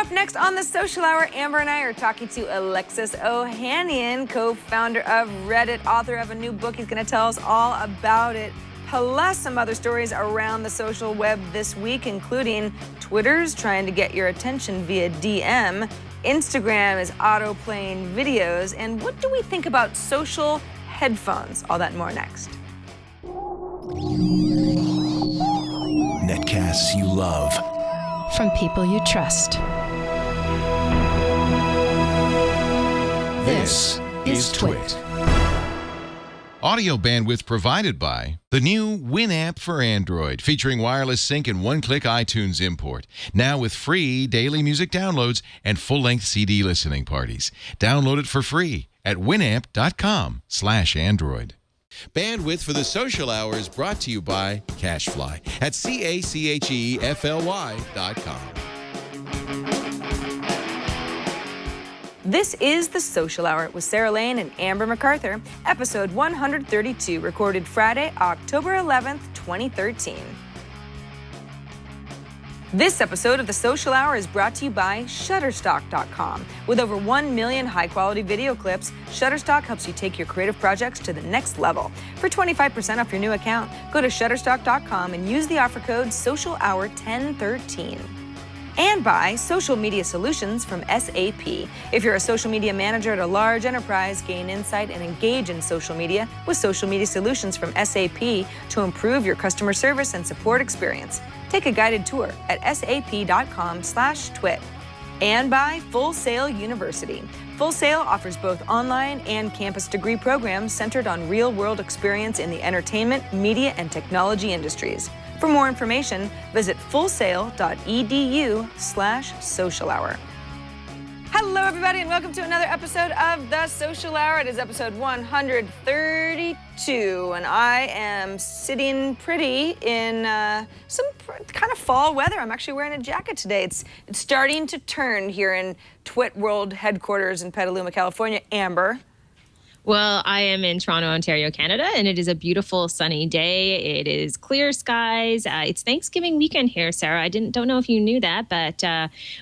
Up next on the Social Hour, Amber and I are talking to Alexis Ohanian, co-founder of Reddit, author of a new book. He's going to tell us all about it, plus some other stories around the social web this week, including Twitter's trying to get your attention via DM, Instagram is auto-playing videos, and what do we think about social headphones? All that and more next. Netcasts you love. From people you trust. This is Twit. Audio bandwidth provided by the new Winamp for Android, featuring wireless sync and one-click iTunes import. Now with free daily music downloads and full-length CD listening parties. Download it for free at winamp.com/Android. Bandwidth for the Social Hour is brought to you by CashFly at CACHEFLY.com. This is the Social Hour with Sarah Lane and Amber MacArthur, episode 132, recorded Friday, October 11th, 2013. This episode of the Social Hour is brought to you by Shutterstock.com. With over 1 million high-quality video clips, Shutterstock helps you take your creative projects to the next level. For 25% off your new account, go to Shutterstock.com and use the offer code SOCIALHOUR1013. And by Social Media Solutions from SAP. If you're a social media manager at a large enterprise, gain insight and engage in social media with Social Media Solutions from SAP to improve your customer service and support experience. Take a guided tour at sap.com/twit. And by Full Sail University. Full Sail offers both online and campus degree programs centered on real-world experience in the entertainment, media, and technology industries. For more information, visit fullsail.edu/social hour. Hello, everybody, and welcome to another episode of The Social Hour. It is episode 132, and I am sitting pretty in some kind of fall weather. I'm actually wearing a jacket today. It's starting to turn here in Twit World headquarters in Petaluma, California. Amber. Well, I am in Toronto, Ontario, Canada, and it is a beautiful sunny day. It is clear skies. It's Thanksgiving weekend here, Sarah. I don't know if you knew that, but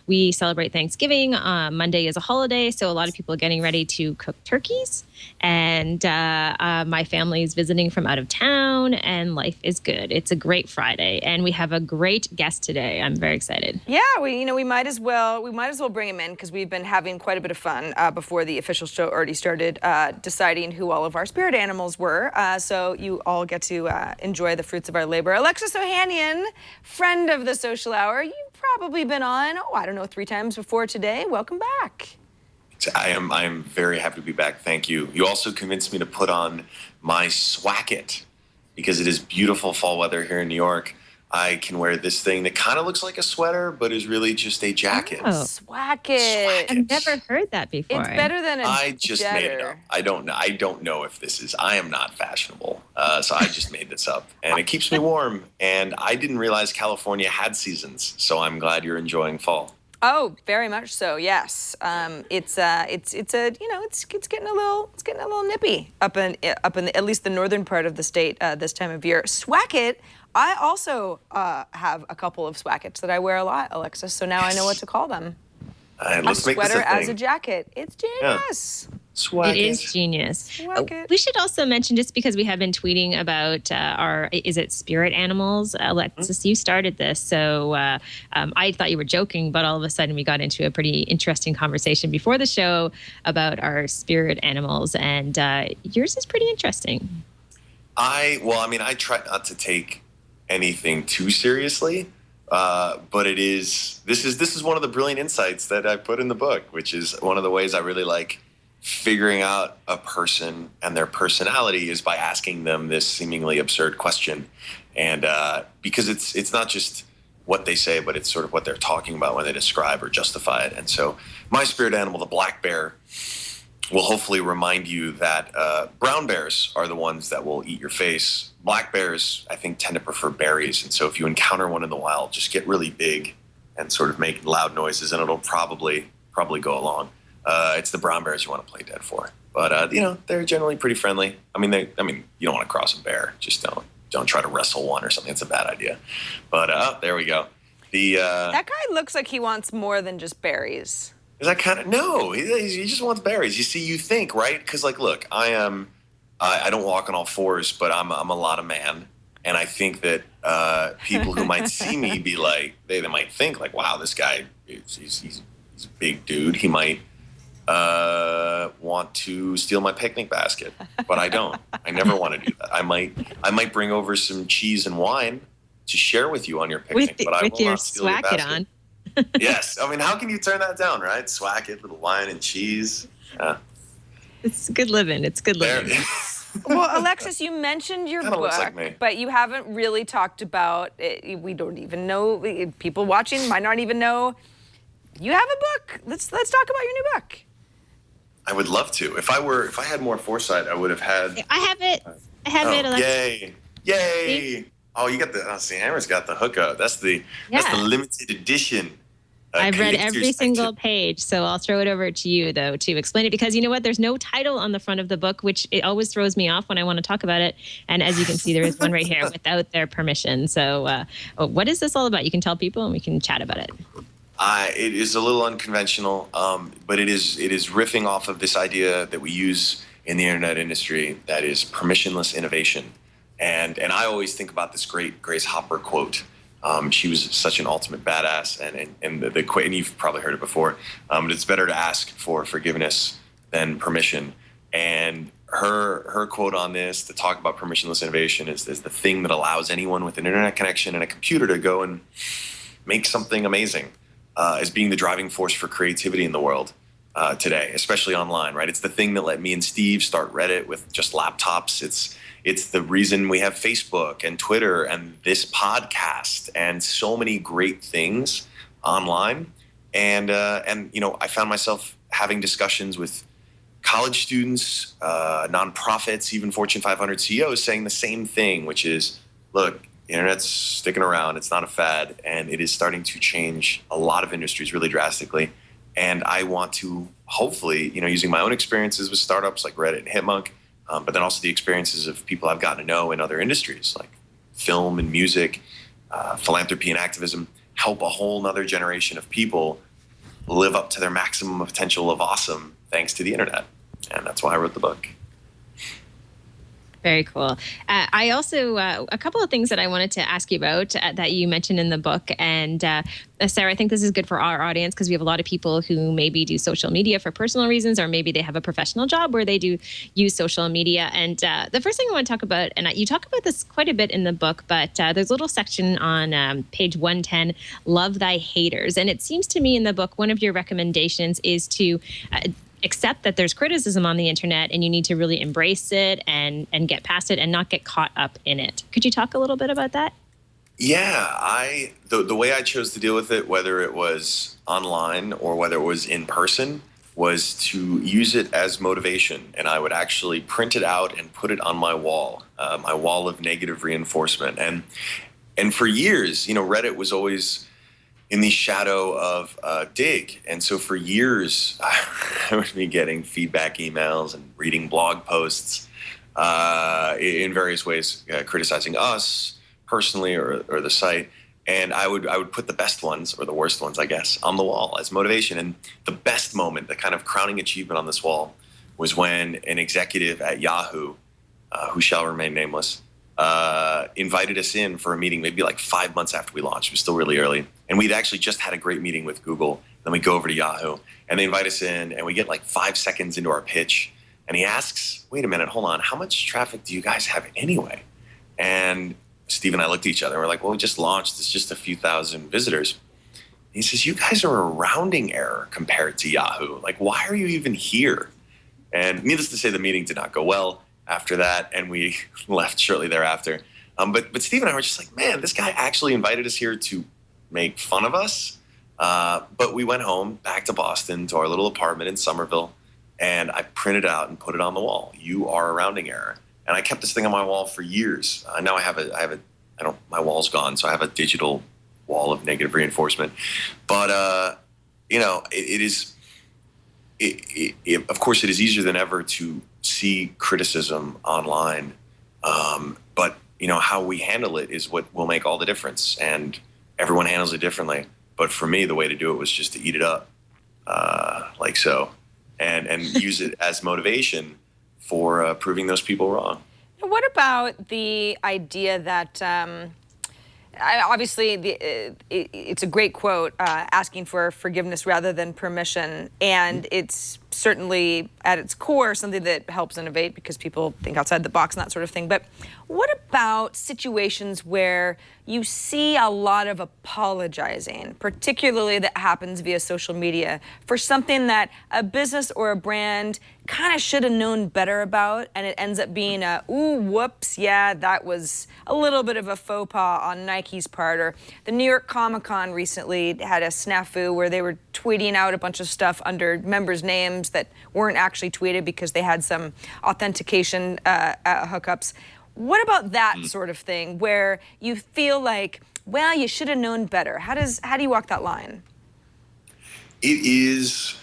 we celebrate Thanksgiving. Monday is a holiday, so a lot of people are getting ready to cook turkeys. And my family is visiting from out of town, and life is good. It's a great Friday, and we have a great guest today. I'm very excited. Yeah, we might as well bring him in because we've been having quite a bit of fun before the official show already started, deciding who all of our spirit animals were. So you all get to enjoy the fruits of our labor. Alexis Ohanian, friend of the Social Hour. You've probably been on, 3 times before today. Welcome back. I am very happy to be back. Thank you. You also convinced me to put on my swacket because it is beautiful fall weather here in New York. I can wear this thing that kind of looks like a sweater, but is really just a jacket. Oh. Swacket. I've never heard that before. It's better than a I just jetter. made it up. I don't know if this is. I am not fashionable, so I just made this up, and it keeps me warm. And I didn't realize California had seasons, so I'm glad you're enjoying fall. Oh, very much so. Yes, it's getting a little nippy up in at least the northern part of the state this time of year. Swacket. I also have a couple of swackets that I wear a lot, Alexis. So now I know what to call them. Let's make this a sweater thing. as a jacket. It's genius. Yeah. Swacket. It is genius. Swacket. We should also mention, just because we have been tweeting about is it spirit animals? Alexis, you started this. So I thought you were joking, but all of a sudden we got into a pretty interesting conversation before the show about our spirit animals. And yours is pretty interesting. I try not to take anything too seriously, but this is one of the brilliant insights that I put in the book, which is one of the ways I really like figuring out a person and their personality is by asking them this seemingly absurd question. And because it's not just what they say, but it's sort of what they're talking about when they describe or justify it. And so my spirit animal, the black bear, will hopefully remind you that brown bears are the ones that will eat your face. Black bears, I think, tend to prefer berries. And so if you encounter one in the wild, just get really big and sort of make loud noises, and it'll probably go along. It's the brown bears you want to play dead for. But, they're generally pretty friendly. You don't want to cross a bear. Just don't try to wrestle one or something. It's a bad idea. But there we go. That guy looks like he wants more than just berries. Is that kind of no? He just wants berries. You see, you think, right? Because look, I don't walk on all fours, but I'm a lot of man, and I think that people who might see me be like, they might think like, wow, this guy he's a big dude. He might want to steal my picnic basket, but I don't. I never want to do that. I might bring over some cheese and wine to share with you on your picnic, but I will not steal your basket. On. Yes. I mean, how can you turn that down, right? Swacket, little wine and cheese. Yeah. It's good living. It's good living. Well, Alexis, you mentioned your book, like but you haven't really talked about it. We don't even know. People watching might not even know. You have a book. Let's talk about your new book. I would love to. If I had more foresight, I would have had. I have it. I have it, Alexis. Yay! See? Oh, you got the. See, Hammer's got the hookup. That's the limited edition. I've read every single page, so I'll throw it over to you, though, to explain it. Because you know what? There's no title on the front of the book, which it always throws me off when I want to talk about it. And as you can see, there is one right here without their permission. So what is this all about? You can tell people and we can chat about it. It is a little unconventional, but it is riffing off of this idea that we use in the internet industry that is permissionless innovation. And I always think about this great Grace Hopper quote. She was such an ultimate badass, and the quote, and you've probably heard it before, but it's better to ask for forgiveness than permission. And her quote on this, to talk about permissionless innovation, is the thing that allows anyone with an internet connection and a computer to go and make something amazing, as being the driving force for creativity in the world today, especially online, right? It's the thing that let me and Steve start Reddit with just laptops. It's the reason we have Facebook and Twitter and this podcast and so many great things online. And I found myself having discussions with college students, nonprofits, even Fortune 500 CEOs saying the same thing, which is, look, the internet's sticking around. It's not a fad, and it is starting to change a lot of industries really drastically. And I want to hopefully, using my own experiences with startups like Reddit and Hitmonk, but then also the experiences of people I've gotten to know in other industries like film and music, philanthropy and activism, help a whole nother generation of people live up to their maximum potential of awesome thanks to the internet. And that's why I wrote the book. Very cool. I also, a couple of things that I wanted to ask you about that you mentioned in the book. And Sarah, I think this is good for our audience because we have a lot of people who maybe do social media for personal reasons, or maybe they have a professional job where they do use social media. And the first thing I want to talk about, and you talk about this quite a bit in the book, but there's a little section on page 110, Love Thy Haters. And it seems to me in the book, one of your recommendations is to accept that there's criticism on the internet and you need to really embrace it and get past it and not get caught up in it. Could you talk a little bit about that? Yeah, the way I chose to deal with it, whether it was online or whether it was in person, was to use it as motivation. And I would actually print it out and put it on my wall of negative reinforcement. And for years, Reddit was always in the shadow of Dig. And so for years, I would be getting feedback emails and reading blog posts in various ways, criticizing us personally or the site. And I would put the best ones, or the worst ones, I guess, on the wall as motivation. And the best moment, the kind of crowning achievement on this wall, was when an executive at Yahoo, who shall remain nameless, invited us in for a meeting maybe like 5 months after we launched. It was still really early. And we'd actually just had a great meeting with Google. Then we go over to Yahoo and they invite us in and we get like 5 seconds into our pitch. And he asks, wait a minute, hold on. How much traffic do you guys have anyway? And Steve and I looked at each other and we're like, well, we just launched. It's just a few thousand visitors. He says, you guys are a rounding error compared to Yahoo. Like, why are you even here? And needless to say, the meeting did not go well after that, and we left shortly thereafter. But Steve and I were just like, man, this guy actually invited us here to make fun of us. But we went home, back to Boston, to our little apartment in Somerville, and I printed it out and put it on the wall. You are a rounding error. And I kept this thing on my wall for years. Now my wall's gone, so I have a digital wall of negative reinforcement. But, of course, it is easier than ever to see criticism online. But, how we handle it is what will make all the difference. And everyone handles it differently. But for me, the way to do it was just to eat it up, like so, and use it as motivation for proving those people wrong. What about the idea that obviously it's a great quote, asking for forgiveness rather than permission, and it's certainly at its core something that helps innovate because people think outside the box and that sort of thing. But what about situations where you see a lot of apologizing, particularly that happens via social media, for something that a business or a brand kind of should have known better about, and it ends up being a, ooh, whoops, yeah, that was a little bit of a faux pas on Nike's part? Or the New York Comic-Con recently had a snafu where they were tweeting out a bunch of stuff under members' names that weren't actually tweeted because they had some authentication hookups. What about that sort of thing where you feel like, well, you should have known better? How do you walk that line? It is,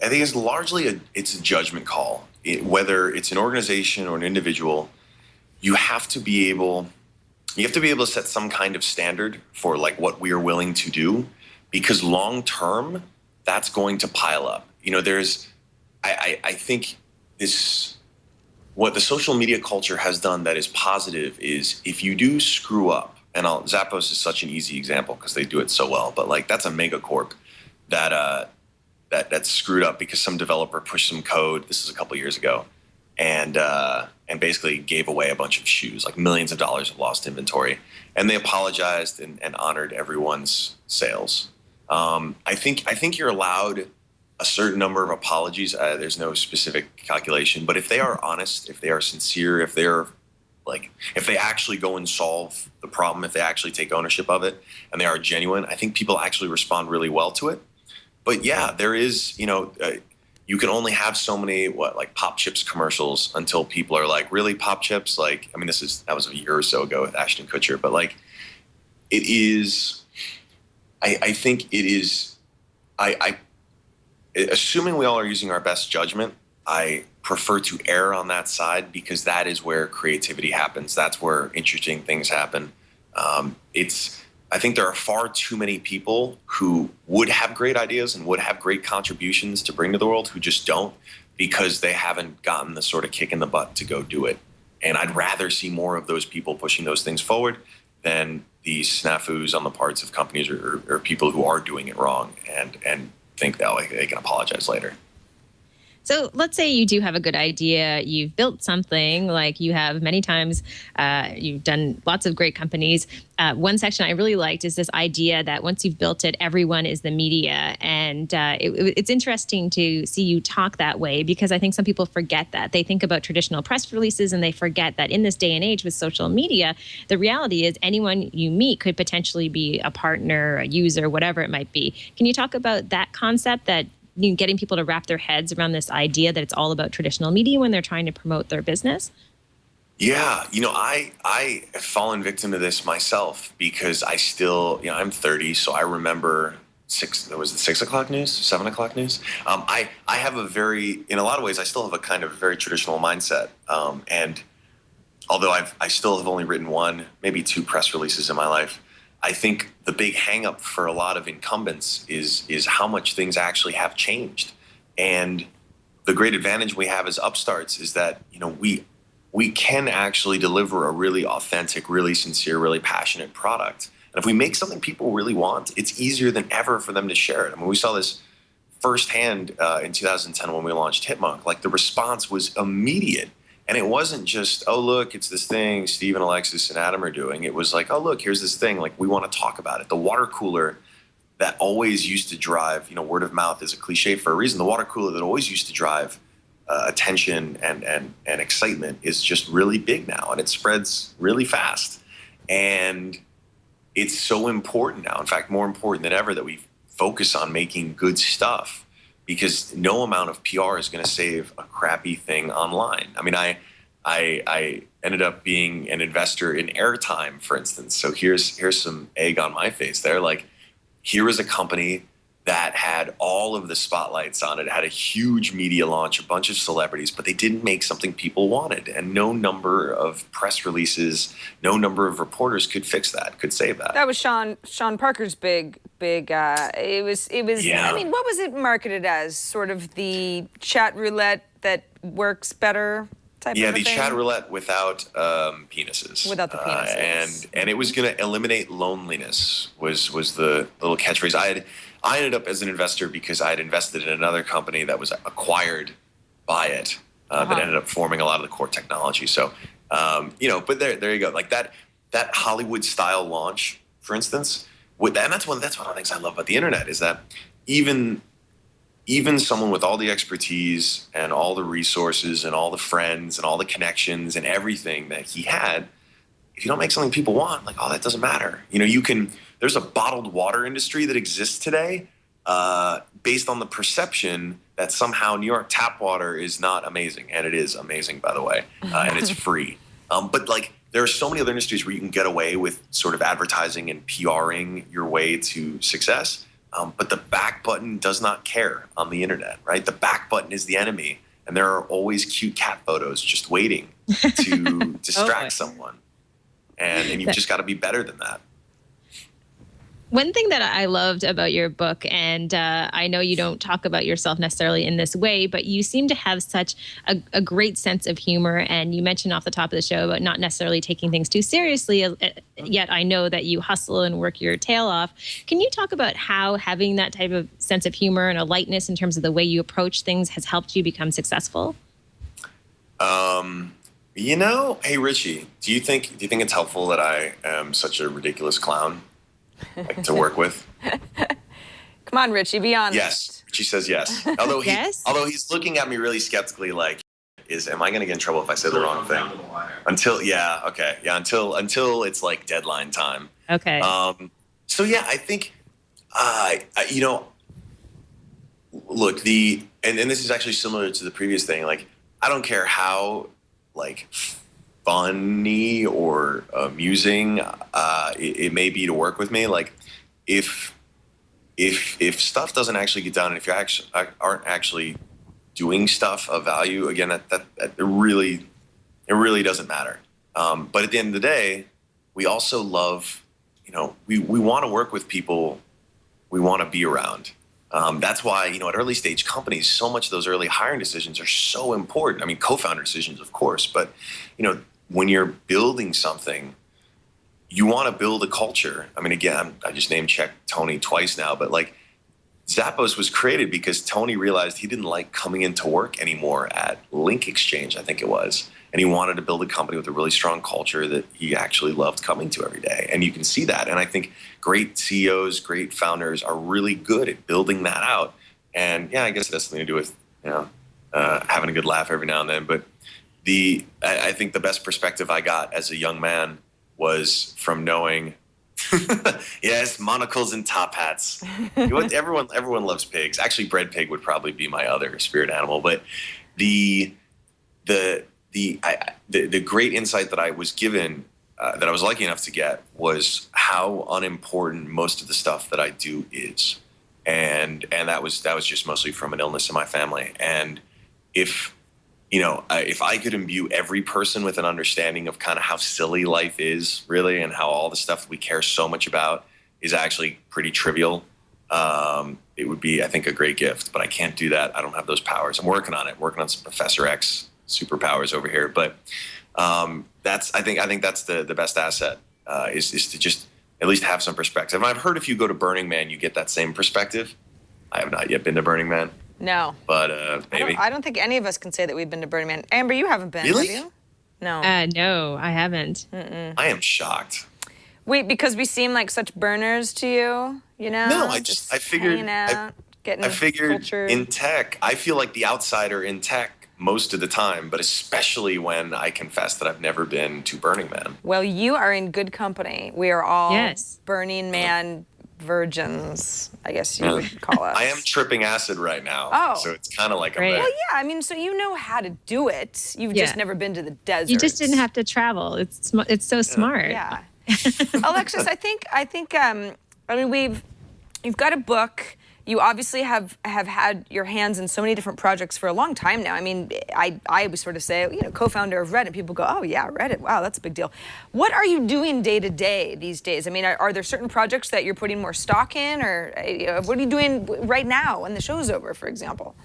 I think it's largely it's a judgment call. Whether it's an organization or an individual, you have to be able to set some kind of standard for like what we are willing to do, because long term, that's going to pile up. You know, I think what the social media culture has done that is positive is if you do screw up, and Zappos is such an easy example because they do it so well, but like that's a mega corp that screwed up because some developer pushed some code. This is a couple years ago, and basically gave away a bunch of shoes, like millions of dollars of lost inventory, and they apologized and honored everyone's sales. I think you're allowed a certain number of apologies. There's no specific calculation, but if they are honest, if they are sincere, if they actually go and solve the problem, if they actually take ownership of it, and they are genuine, I think people actually respond really well to it. But yeah, there is, you can only have so many like Pop Chips commercials until people are like, really, Pop Chips? Like, I mean, that was a year or so ago with Ashton Kutcher, but like, it is. I think it is. Assuming we all are using our best judgment, I prefer to err on that side because that is where creativity happens. That's where interesting things happen. I think there are far too many people who would have great ideas and would have great contributions to bring to the world who just don't, because they haven't gotten the sort of kick in the butt to go do it. And I'd rather see more of those people pushing those things forward than these snafus on the parts of companies or people who are doing it wrong and think that they can apologize later. So let's say you do have a good idea. You've built something, like you have many times. You've done lots of great companies. One section I really liked is this idea that once you've built it, everyone is the media. And it's interesting to see you talk that way, because I think some people forget that. They think about traditional press releases and they forget that in this day and age with social media, the reality is anyone you meet could potentially be a partner, a user, whatever it might be. Can you talk about that concept, that getting people to wrap their heads around this idea that it's all about traditional media when they're trying to promote their business? Yeah, I have fallen victim to this myself because I still, I'm 30, so I remember 6 o'clock news, 7 o'clock news. I have in a lot of ways, I still have a kind of very traditional mindset. And although I still have only written 1, maybe 2 press releases in my life, I think the big hangup for a lot of incumbents is how much things actually have changed. And the great advantage we have as upstarts is that, we can actually deliver a really authentic, really sincere, really passionate product. And if we make something people really want, it's easier than ever for them to share it. I mean, we saw this firsthand in 2010 when we launched Hitmonk. Like, the response was immediate. And it wasn't just, oh, look, it's this thing Steve and Alexis and Adam are doing. It was like, oh, look, here's this thing. Like, we want to talk about it. The water cooler that always used to drive, word of mouth is a cliche for a reason. The water cooler that always used to drive attention and excitement is just really big now, and it spreads really fast. And it's so important now, in fact, more important than ever, that we focus on making good stuff, because no amount of PR is going to save a crappy thing online. I mean, I ended up being an investor in airtime, for instance. So here's some egg on my face there. Like, here is a company that had all of the spotlights on it, had a huge media launch, a bunch of celebrities, but they didn't make something people wanted. And no number of press releases, no number of reporters could fix that, could save that. That was Sean Parker's big, it was, Yeah. I mean, what was it marketed as? Sort of the chat roulette that works better type of Yeah, a the thing? chat roulette without penises. Without the penises. And it was going to eliminate loneliness was the little catchphrase. I ended up as an investor because I had invested in another company that was acquired by it that ended up forming a lot of the core technology. So, but there you go. Like that Hollywood style launch, for instance, and that's one of the things I love about the internet is that even someone with all the expertise and all the resources and all the friends and all the connections and everything that he had, if you don't make something people want, like, that doesn't matter. There's a bottled water industry that exists today based on the perception that somehow New York tap water is not amazing. And it is amazing, by the way, and it's free. But like, there are so many other industries where you can get away with sort of advertising and PRing your way to success. But the back button does not care on the internet, right? The back button is the enemy. And there are always cute cat photos just waiting to distract someone. And you've just got to be better than that. One thing that I loved about your book, and I know you don't talk about yourself necessarily in this way, but you seem to have such a great sense of humor. And you mentioned off the top of the show about not necessarily taking things too seriously, yet I know that you hustle and work your tail off. Can you talk about how having that type of sense of humor and a lightness in terms of the way you approach things has helped you become successful? Hey, Richie, do you think it's helpful that I am such a ridiculous clown? Like to work with? Come on, Richie, be honest. Yes, Richie says yes. Although he's looking at me really skeptically, like, am I going to get in trouble if I say the wrong thing? Until it's like deadline time. Okay. So yeah, I think, look, and this is actually similar to the previous thing. Like, I don't care how like funny or amusing it may be to work with me. Like, if stuff doesn't actually get done, and if you aren't actually doing stuff of value, again, that it really doesn't matter. But at the end of the day, we also love, we want to work with people we want to be around. That's why, at early stage companies, so much of those early hiring decisions are so important. I mean, co-founder decisions, of course, but, when you're building something, you want to build a culture. I mean, again, I just name checked Tony twice now, but like Zappos was created because Tony realized he didn't like coming into work anymore at Link Exchange, I think it was. And he wanted to build a company with a really strong culture that he actually loved coming to every day. And you can see that. And I think great CEOs, great founders are really good at building that out. And yeah, I guess it has something to do with, having a good laugh every now and then. But I think the best perspective I got as a young man was from knowing, yes, monocles and top hats. Everyone loves pigs. Actually, bread pig would probably be my other spirit animal. But the great insight that I was given, that I was lucky enough to get, was how unimportant most of the stuff that I do is, and that was just mostly from an illness in my family. And if I could imbue every person with an understanding of kind of how silly life is, really, and how all the stuff that we care so much about is actually pretty trivial, it would be, I think, a great gift. But I can't do that. I don't have those powers. I'm working on it. Working on some Professor X superpowers over here. But I think that's the best asset, is to just at least have some perspective. And I've heard if you go to Burning Man, you get that same perspective. I have not yet been to Burning Man. No. But maybe. I don't think any of us can say that we've been to Burning Man. Amber, you haven't been, Really? have you? No. No, I haven't. I am shocked. Wait, because we seem like such burners to you, No, I figured hanging out, getting I figured cultured. in tech, I feel like the outsider in tech most of the time, but especially when I confess that I've never been to Burning Man. Well, you are in good company. We are all Yes. Burning Man virgins, I guess you would call us. I am tripping acid right now. Oh. So it's kind of like I'm Great. there. Well, yeah, I mean, so you know how to do it. You've just Yeah. never been to the desert. You just didn't have to travel. It's so smart. Yeah. Alexis, I think you've got a book. you obviously have had your hands in so many different projects for a long time now. I mean, I would sort of say, co-founder of Reddit. People go, oh yeah, Reddit. Wow, that's a big deal. What are you doing day to day these days? I mean, are there certain projects that you're putting more stock in, or what are you doing right now when the show's over, for example?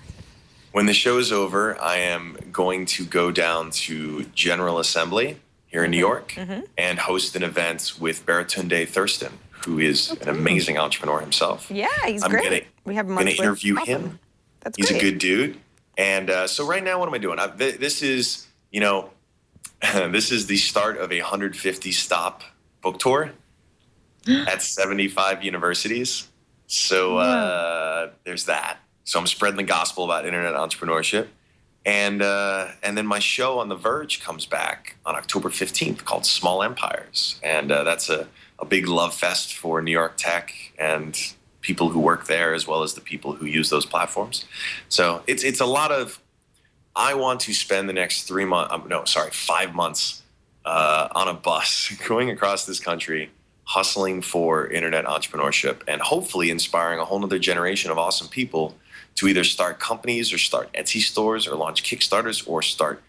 When the show's over, I am going to go down to General Assembly here in New York and host an event with Baratunde Thurston, who is an amazing entrepreneur himself. Yeah, he's great. We have him on going to interview him. That's He's great. a good dude. And so right now, what am I doing? This is, this is the start of a 150 stop book tour at 75 universities. So there's that. So I'm spreading the gospel about internet entrepreneurship. And then my show on The Verge comes back on October 15th called Small Empires. And that's a big love fest for New York tech and people who work there, as well as the people who use those platforms. So it's a lot of, I want to spend the next 5 months on a bus going across this country, hustling for internet entrepreneurship, and hopefully inspiring a whole nother generation of awesome people to either start companies or start Etsy stores or launch Kickstarters or start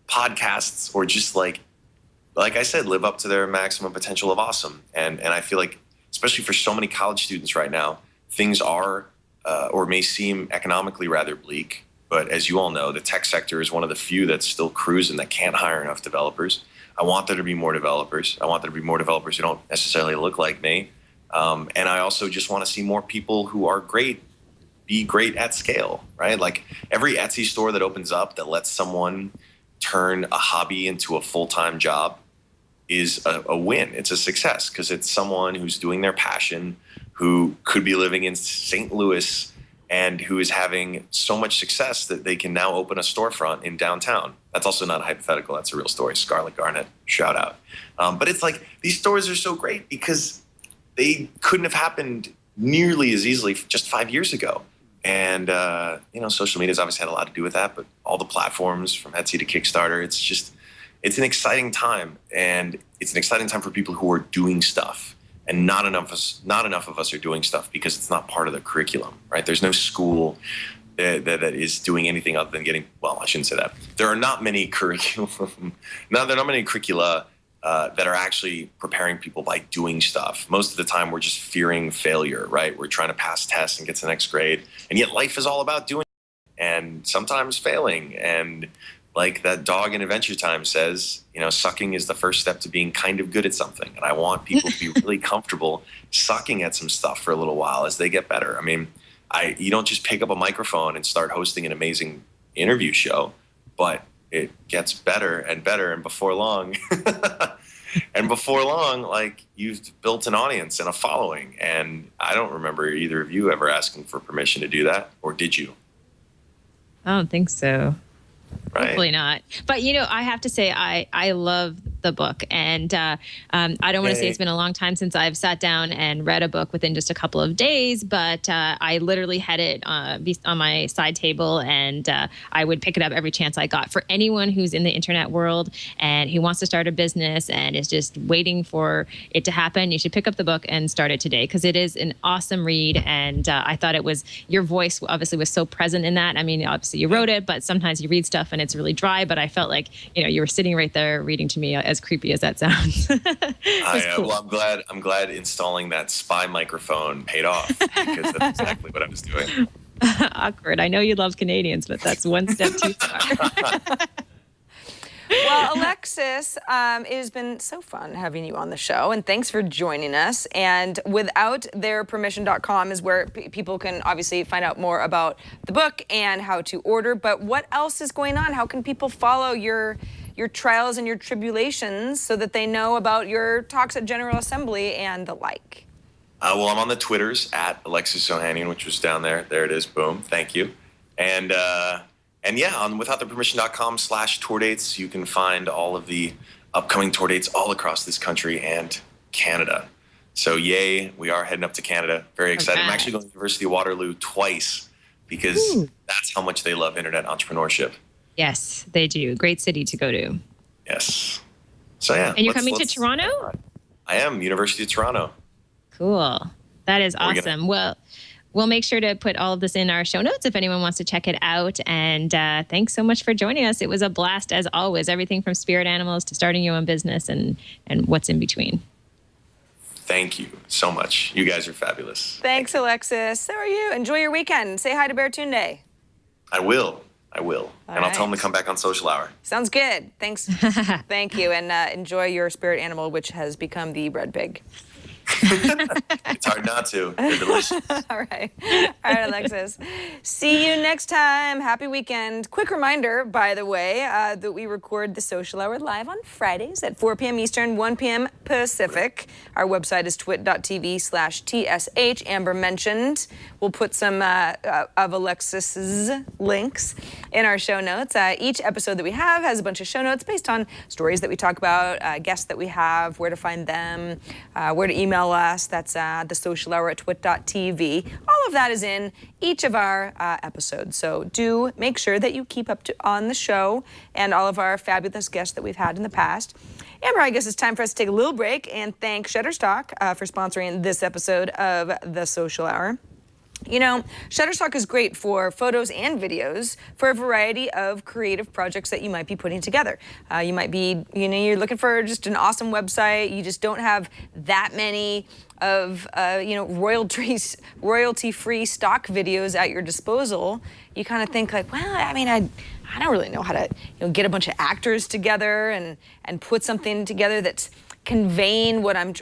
podcasts or just like I said, live up to their maximum potential of awesome. And I feel like, especially for so many college students right now, things are or may seem economically rather bleak. But as you all know, the tech sector is one of the few that's still cruising, that can't hire enough developers. I want there to be more developers. I want there to be more developers who don't necessarily look like me. And I also just want to see more people who are great be great at scale, right? Like every Etsy store that opens up that lets someone turn a hobby into a full-time job is a win. It's a success because it's someone who's doing their passion, who could be living in St. Louis and who is having so much success that they can now open a storefront in downtown. That's also not a hypothetical. That's a real story. Scarlett Garnett, shout out. But it's like these stores are so great because they couldn't have happened nearly as easily just 5 years ago. And, social media's obviously had a lot to do with that, but all the platforms from Etsy to Kickstarter, it's an exciting time. And it's an exciting time for people who are doing stuff. And not enough of us are doing stuff because it's not part of the curriculum, right? There's no school that is doing anything other than I shouldn't say that. There are not many curricula that are actually preparing people by doing stuff. Most of the time, we're just fearing failure, right? We're trying to pass tests and get to the next grade. And yet life is all about doing and sometimes failing. And like that dog in Adventure Time says, sucking is the first step to being kind of good at something. And I want people to be really comfortable sucking at some stuff for a little while as they get better. I mean, you don't just pick up a microphone and start hosting an amazing interview show, but it gets better and better. And before long, like you've built an audience and a following. And I don't remember either of you ever asking for permission to do that, or did you? I don't think so. Right. Hopefully not. But, I have to say, I love the book. And I don't want to say it's been a long time since I've sat down and read a book within just a couple of days, but I literally had it on my side table, and I would pick it up every chance I got. For anyone who's in the internet world and who wants to start a business and is just waiting for it to happen, you should pick up the book and start it today, because it is an awesome read. And I thought your voice obviously was so present in that. I mean, obviously you wrote it, but sometimes you read stuff and it's really dry, but I felt like, you were sitting right there reading to me, as creepy as that sounds. Cool. Well, I'm glad installing that spy microphone paid off, because that's exactly what I was doing. Awkward. I know you love Canadians, but that's one step too far. Well, Alexis, it has been so fun having you on the show, and thanks for joining us. And withouttheirpermission.com is where people can obviously find out more about the book and how to order. But what else is going on? How can people follow your trials and your tribulations so that they know about your talks at General Assembly and the like? Well, I'm on the Twitters at Alexis Ohanian, which was down there. There it is. Boom. Thank you. And yeah, on withoutthepermission.com/tour dates, you can find all of the upcoming tour dates all across this country and Canada. So yay, we are heading up to Canada. Very excited. I'm actually going to the University of Waterloo twice because that's how much they love internet entrepreneurship. Yes, they do. Great city to go to. Yes. So yeah. And you're coming to Toronto? I am, University of Toronto. Cool. That is awesome. Well, we'll make sure to put all of this in our show notes if anyone wants to check it out. And thanks so much for joining us. It was a blast as always, everything from spirit animals to starting your own business and what's in between. Thank you so much. You guys are fabulous. Thanks, Alexis. So are you. Enjoy your weekend. Say hi to Bear Tunde. I will. And I'll tell them to right. come back on Social Hour. Sounds good. Thanks. Thank you. And enjoy your spirit animal, which has become the bread pig. It's hard not to. They're delicious. All right, Alexis. See you next time. Happy weekend. Quick reminder, by the way, that we record the Social Hour live on Fridays at 4 p.m. Eastern, 1 p.m. Pacific. Our website is twit.tv/TSH. Amber mentioned we'll put some of Alexis's links in our show notes. Each episode that we have has a bunch of show notes based on stories that we talk about, guests that we have, where to find them, where to email us. That's the Social Hour at twit.tv. All of that is in each of our episodes. So do make sure that you keep up on the show and all of our fabulous guests that we've had in the past. Amber, I guess it's time for us to take a little break and thank Shutterstock for sponsoring this episode of the Social Hour. You know, Shutterstock is great for photos and videos for a variety of creative projects that you might be putting together. You might be, you're looking for just an awesome website. You just don't have that many of, royalty-free stock videos at your disposal. You kind of think like, well, I mean, I don't really know how to, get a bunch of actors together and put something together that's conveying what I'm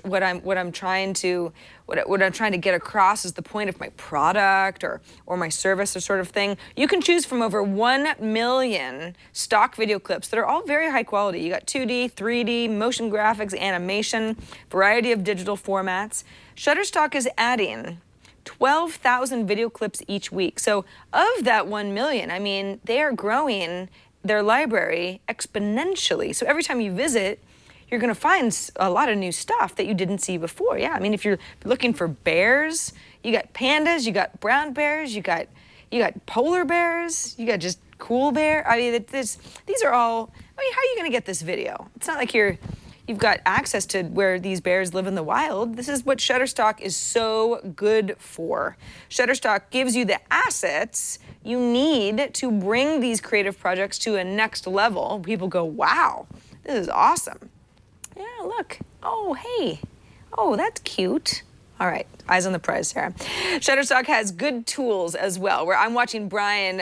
trying to get across is the point of my product or my service or sort of thing. You can choose from over 1 million stock video clips that are all very high quality. You got 2D, 3D, motion graphics, animation, variety of digital formats. Shutterstock is adding 12,000 video clips each week. So of that 1 million, I mean, they are growing their library exponentially. So every time you visit, you're going to find a lot of new stuff that you didn't see before. Yeah, I mean, if you're looking for bears, you got pandas, you got brown bears, you got polar bears, you got just cool bear. I mean, these are all. I mean, how are you going to get this video? It's not like you've got access to where these bears live in the wild. This is what Shutterstock is so good for. Shutterstock gives you the assets you need to bring these creative projects to a next level. People go, wow, this is awesome. Yeah, look. Oh, hey. Oh, that's cute. All right, eyes on the prize, Sarah. Shutterstock has good tools as well, where I'm watching Brian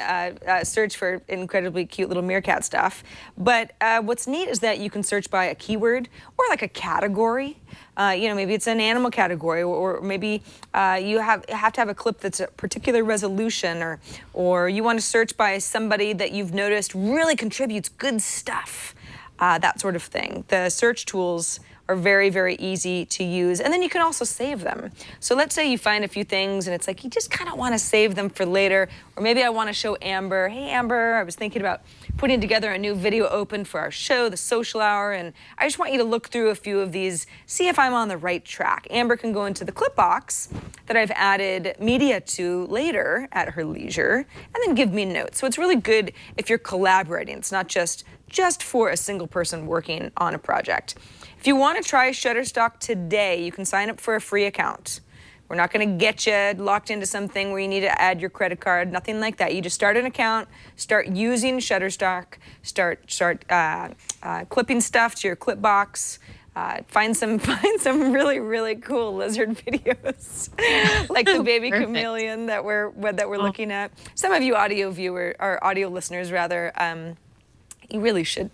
search for incredibly cute little meerkat stuff. But what's neat is that you can search by a keyword or like a category. Maybe it's an animal category, or maybe you have to have a clip that's a particular resolution, or you want to search by somebody that you've noticed really contributes good stuff. That sort of thing. The search tools are very, very easy to use. And then you can also save them. So let's say you find a few things and it's like you just kind of want to save them for later. Or maybe I want to show Amber, hey Amber, I was thinking about putting together a new video open for our show, The Social Hour, and I just want you to look through a few of these, see if I'm on the right track. Amber can go into the clip box that I've added media to later at her leisure and then give me notes. So it's really good if you're collaborating. It's not just for a single person working on a project. If you want to try Shutterstock today, you can sign up for a free account. We're not going to get you locked into something where you need to add your credit card, nothing like that. You just start an account, start using Shutterstock, start clipping stuff to your clip box. Find some really, really cool lizard videos, like the baby chameleon that we're looking at. Some of you audio listeners rather. You really should,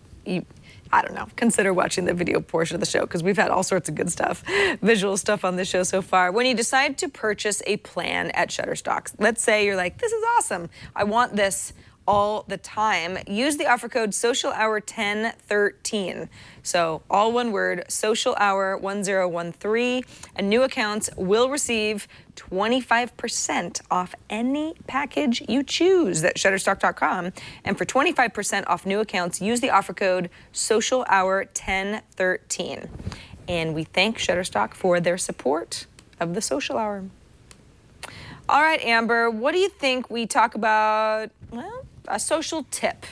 consider watching the video portion of the show because we've had all sorts of good stuff, visual stuff on the show so far. When you decide to purchase a plan at Shutterstock, let's say you're like, this is awesome, I want this all the time, use the offer code SocialHour1013. So all one word, SocialHour1013, and new accounts will receive 25% off any package you choose at Shutterstock.com. And for 25% off new accounts, use the offer code SocialHour1013. And we thank Shutterstock for their support of the Social Hour. All right, Amber, what do you think we talk about, well, a social tip?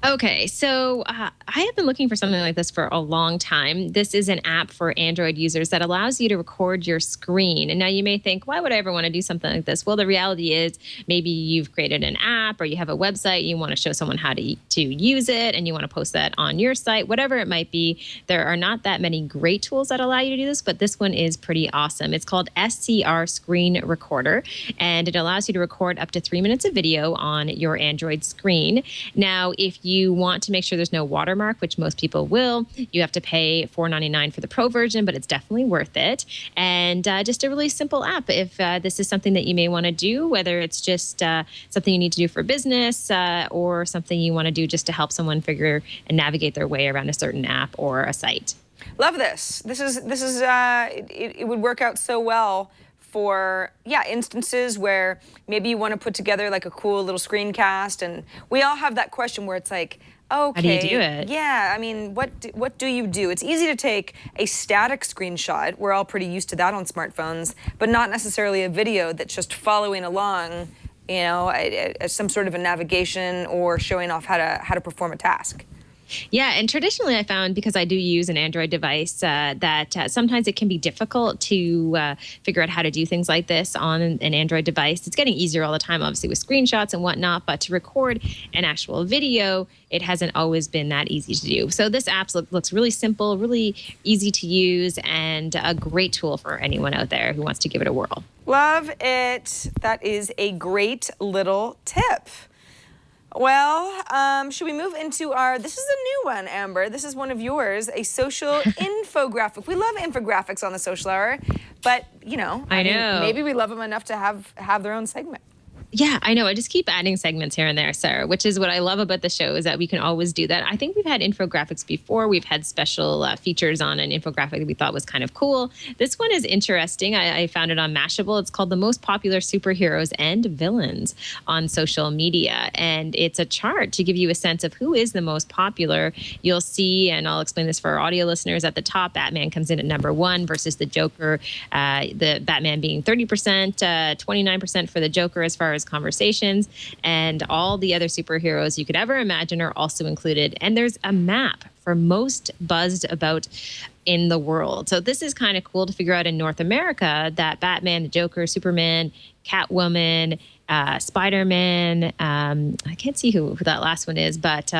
Okay, so I have been looking for something like this for a long time. This is an app for Android users that allows you to record your screen. And now you may think, why would I ever want to do something like this? Well, the reality is maybe you've created an app or you have a website, you want to show someone how to use it, and you want to post that on your site, whatever it might be. There are not that many great tools that allow you to do this, but this one is pretty awesome. It's called SCR Screen Recorder, and it allows you to record up to 3 minutes of video on your Android screen. Now, if you want to make sure there's no watermark, which most people will, you have to pay $4.99 for the pro version, but it's definitely worth it. And just a really simple app. If this is something that you may want to do, whether it's just something you need to do for business or something you want to do just to help someone figure and navigate their way around a certain app or a site. Love this. This is it would work out so well for instances where maybe you want to put together like a cool little screencast, and we all have that question where it's like, okay, how do you do it? Yeah, I mean, what do you do? It's easy to take a static screenshot. We're all pretty used to that on smartphones, but not necessarily a video that's just following along, you know, as some sort of a navigation or showing off how to perform a task. Yeah, and traditionally I found, because I do use an Android device, that sometimes it can be difficult to figure out how to do things like this on an Android device. It's getting easier all the time, obviously, with screenshots and whatnot, but to record an actual video, it hasn't always been that easy to do. So this app looks really simple, really easy to use, and a great tool for anyone out there who wants to give it a whirl. Love it. That is a great little tip. Well, should we move into this is a new one, Amber. This is one of yours, a social infographic. We love infographics on the Social Hour, but, you know, I know. Maybe we love them enough to have their own segment. Yeah, I know. I just keep adding segments here and there, Sarah, which is what I love about the show, is that we can always do that. I think we've had infographics before. We've had special features on an infographic that we thought was kind of cool. This one is interesting. I found it on Mashable. It's called The Most Popular Superheroes and Villains on Social Media. And it's a chart to give you a sense of who is the most popular. You'll see, and I'll explain this for our audio listeners, at the top, Batman comes in at number 1 versus the Joker. The Batman being 30%, 29% for the Joker as far as conversations, and all the other superheroes you could ever imagine are also included. And there's a map for most buzzed about in the world. So this is kind of cool to figure out in North America that Batman, the Joker, Superman, Catwoman, Spider-Man, I can't see who that last one is, but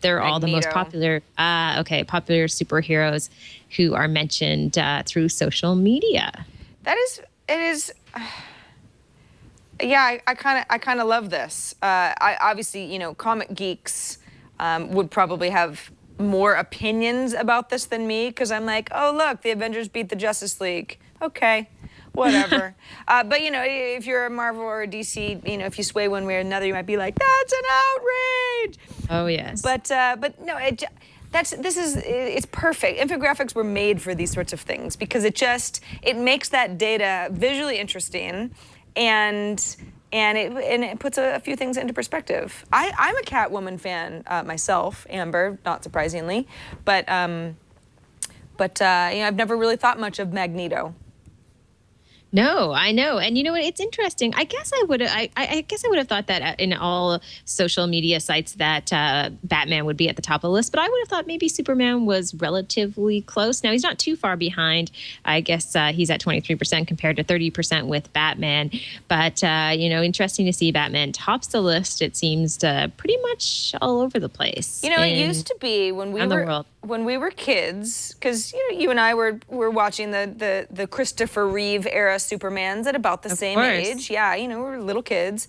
they're all the most popular popular superheroes who are mentioned through social media. It is. Yeah, I kind of love this. I obviously, you know, comic geeks would probably have more opinions about this than me, because I'm like, oh look, the Avengers beat the Justice League. Okay, whatever. But you know, if you're a Marvel or a DC, you know, if you sway one way or another, you might be like, that's an outrage. Oh yes. But no, it's perfect. Infographics were made for these sorts of things because it makes that data visually interesting. And it puts a few things into perspective. I'm a Catwoman fan myself, Amber, not surprisingly, but you know, I've never really thought much of Magneto. No, I know. And you know what? It's interesting. I guess I would have thought that in all social media sites that Batman would be at the top of the list, but I would have thought maybe Superman was relatively close. Now, he's not too far behind. I guess he's at 23% compared to 30% with Batman. But, you know, interesting to see Batman tops the list. It seems pretty much all over the place. You know, it used to be when we were kids, because, you know, you and I were watching the Christopher Reeve era Supermans at about the same age. Yeah, you know, we were little kids.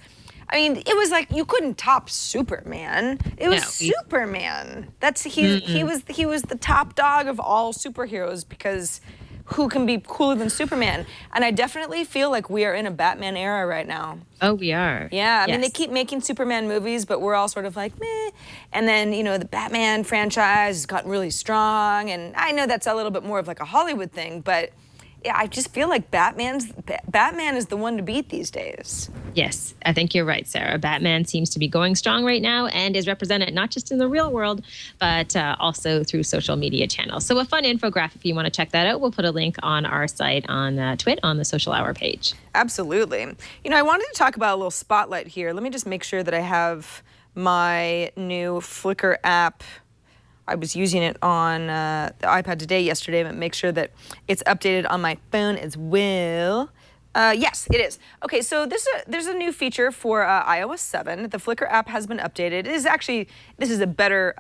I mean, it was like you couldn't top Superman. It was Superman. He was the top dog of all superheroes, because who can be cooler than Superman? And I definitely feel like we are in a Batman era right now. Oh, we are. Yeah, I mean, they keep making Superman movies, but we're all sort of like, meh. And then, you know, the Batman franchise has gotten really strong. And I know that's a little bit more of like a Hollywood thing, but yeah, I just feel like Batman is the one to beat these days. Yes, I think you're right, Sarah. Batman seems to be going strong right now and is represented not just in the real world, but also through social media channels. So a fun infographic, if you want to check that out, we'll put a link on our site on Twit on the Social Hour page. Absolutely. You know, I wanted to talk about a little spotlight here. Let me just make sure that I have my new Flickr app. I was using it on the iPad today, yesterday, but make sure that it's updated on my phone as well. Yes, it is. Okay, so there's a new feature for iOS 7. The Flickr app has been updated. This is a better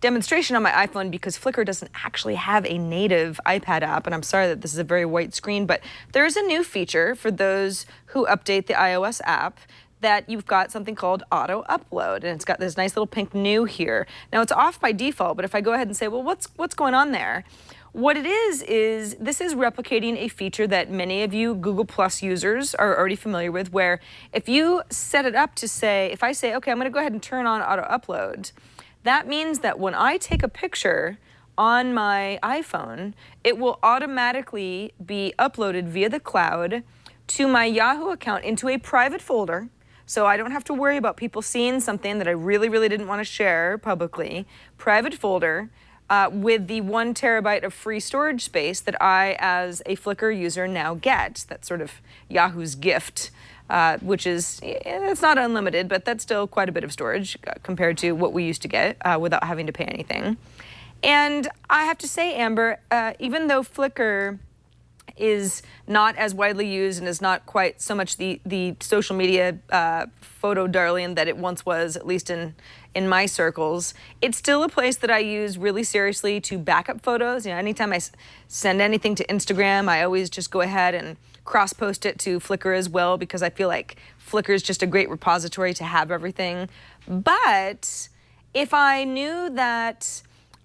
demonstration on my iPhone because Flickr doesn't actually have a native iPad app, and I'm sorry that this is a very white screen, but there is a new feature for those who update the iOS app that you've got something called auto upload, and it's got this nice little pink new here. Now it's off by default, but if I go ahead and say, well, what's going on there? What it is this is replicating a feature that many of you Google Plus users are already familiar with, where if you set it up to say, if I say, okay, I'm gonna go ahead and turn on auto upload, that means that when I take a picture on my iPhone, it will automatically be uploaded via the cloud to my Yahoo account into a private folder. So I don't have to worry about people seeing something that I really, really didn't want to share publicly. Private folder with the 1 terabyte of free storage space that I, as a Flickr user, now get. That's sort of Yahoo's gift. Which is, it's not unlimited, but that's still quite a bit of storage compared to what we used to get without having to pay anything. And I have to say, Amber, even though Flickr is not as widely used and is not quite so much the social media photo darling that it once was, at least in my circles, it's still a place that I use really seriously to back up photos. You know, anytime I send anything to Instagram, I always just go ahead and cross-post it to Flickr as well, because I feel like Flickr is just a great repository to have everything. But if I knew that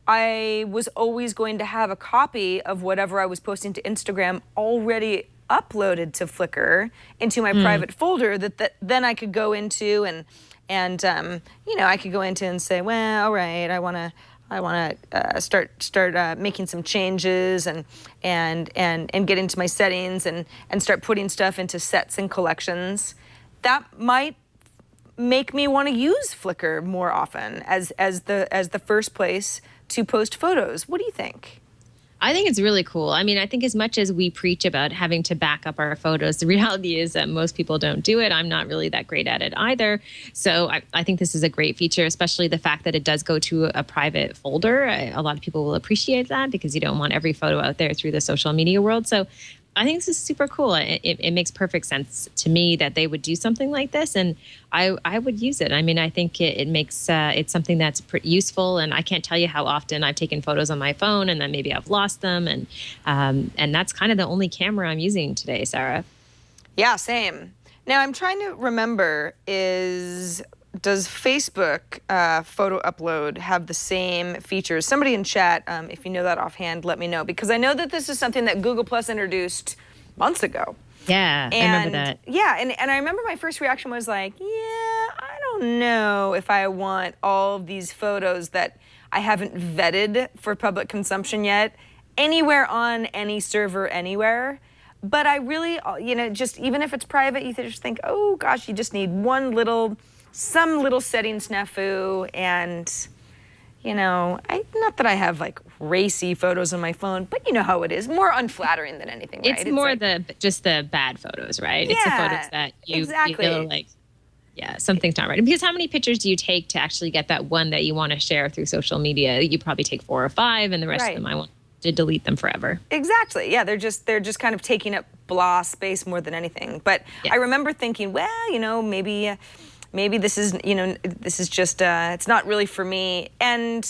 I was always going to have a copy of whatever I was posting to Instagram already uploaded to Flickr into my private folder, that then I could go into and you know, I could go into and say, well, all right, I want to start making some changes and get into my settings and start putting stuff into sets and collections. That might make me want to use Flickr more often as the first place to post photos. What do you think? I think it's really cool. I mean, I think as much as we preach about having to back up our photos, the reality is that most people don't do it. I'm not really that great at it either. So I think this is a great feature, especially the fact that it does go to a private folder. A lot of people will appreciate that because you don't want every photo out there through the social media world. So I think this is super cool. It makes perfect sense to me that they would do something like this, and I would use it. I mean, I think it makes it's something that's pretty useful, and I can't tell you how often I've taken photos on my phone and then maybe I've lost them, and that's kind of the only camera I'm using today, Sarah. Yeah, same. Now I'm trying to remember, does Facebook photo upload have the same features? Somebody in chat, if you know that offhand, let me know, because I know that this is something that Google Plus introduced months ago. Yeah, I remember that. Yeah, and I remember my first reaction was like, yeah, I don't know if I want all of these photos that I haven't vetted for public consumption yet anywhere on any server anywhere. But I really, you know, just even if it's private, you just think, oh gosh, you just need some little setting snafu, and you know, not that I have like racy photos on my phone, but you know how it is, more unflattering than anything, right? It's more like, just the bad photos, right? Yeah, it's the photos that you feel like, yeah, something's not right. Because how many pictures do you take to actually get that one that you want to share through social media? You probably take 4 or 5, and the rest of them I want to delete them forever. Exactly. Yeah, they're just kind of taking up blah space more than anything. But I remember thinking, well, you know, maybe this is, you know, this is just, it's not really for me. And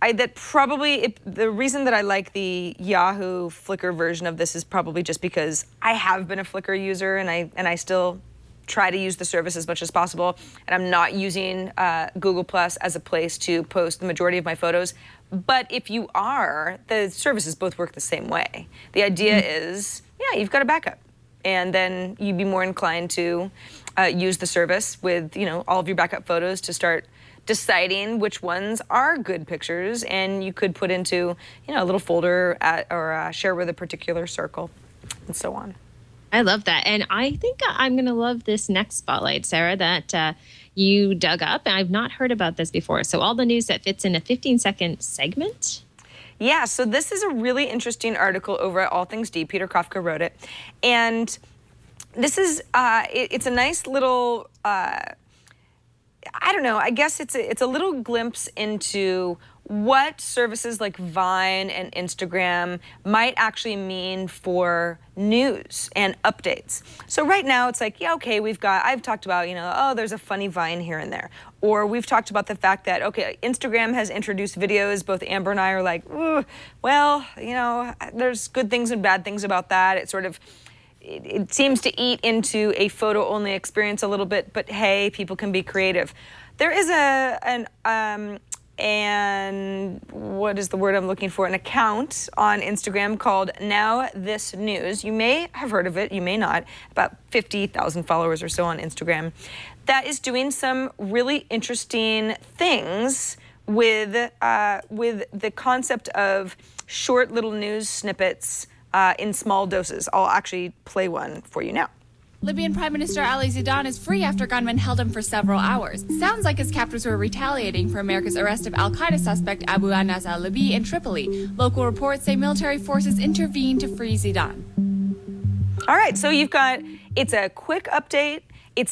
the reason that I like the Yahoo Flickr version of this is probably just because I have been a Flickr user, and I still try to use the service as much as possible. And I'm not using Google Plus as a place to post the majority of my photos. But if you are, the services both work the same way. The idea is, yeah, you've got a backup, and then you'd be more inclined to use the service with, you know, all of your backup photos to start deciding which ones are good pictures, and you could put into, you know, a little folder or share with a particular circle, and so on. I love that. And I think I'm going to love this next spotlight, Sarah, that you dug up. And I've not heard about this before. So all the news that fits in a 15-second segment. Yeah, so this is a really interesting article over at All Things D. Peter Kafka wrote it. And this is, it's a nice little I don't know. I guess it's a little glimpse into what services like Vine and Instagram might actually mean for news and updates. So right now it's like, yeah, okay, I've talked about, oh, there's a funny Vine here and there. Or we've talked about the fact that, okay, Instagram has introduced videos. Both Amber and I are like, well, there's good things and bad things about that. It seems to eat into a photo-only experience a little bit, but hey, people can be creative. There is and what is the word I'm looking for? An account on Instagram called Now This News. You may have heard of it, you may not. About 50,000 followers or so on Instagram. That is doing some really interesting things with the concept of short little news snippets in small doses. I'll actually play one for you now. Libyan Prime Minister Ali Zidane is free after gunmen held him for several hours. Sounds like his captors were retaliating for America's arrest of al-Qaeda suspect Abu Anas al-Libi in Tripoli. Local reports say military forces intervened to free Zidane. All right, so it's a quick update. It's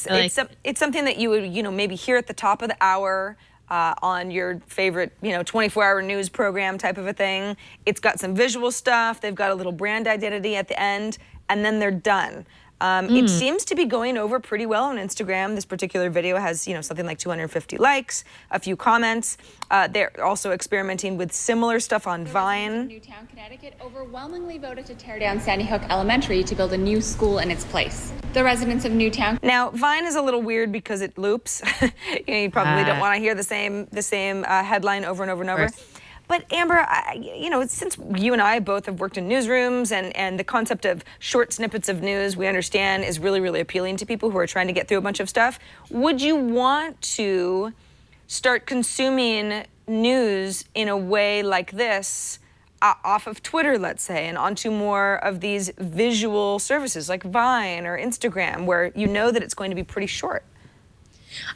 something that you would, maybe hear at the top of the hour on your favorite, 24-hour news program type of a thing. It's got some visual stuff. They've got a little brand identity at the end, and then they're done. It seems to be going over pretty well on Instagram. This particular video has, something like 250 likes, a few comments. They're also experimenting with similar stuff on Vine. Newtown, Connecticut overwhelmingly voted to tear down Sandy Hook Elementary to build a new school in its place. The residents of Newtown. Now, Vine is a little weird because it loops. You probably don't want to hear the same headline over and over and over. But Amber, since you and I both have worked in newsrooms and the concept of short snippets of news, we understand is really, really appealing to people who are trying to get through a bunch of stuff. Would you want to start consuming news in a way like this off of Twitter, let's say, and onto more of these visual services like Vine or Instagram, where you know that it's going to be pretty short?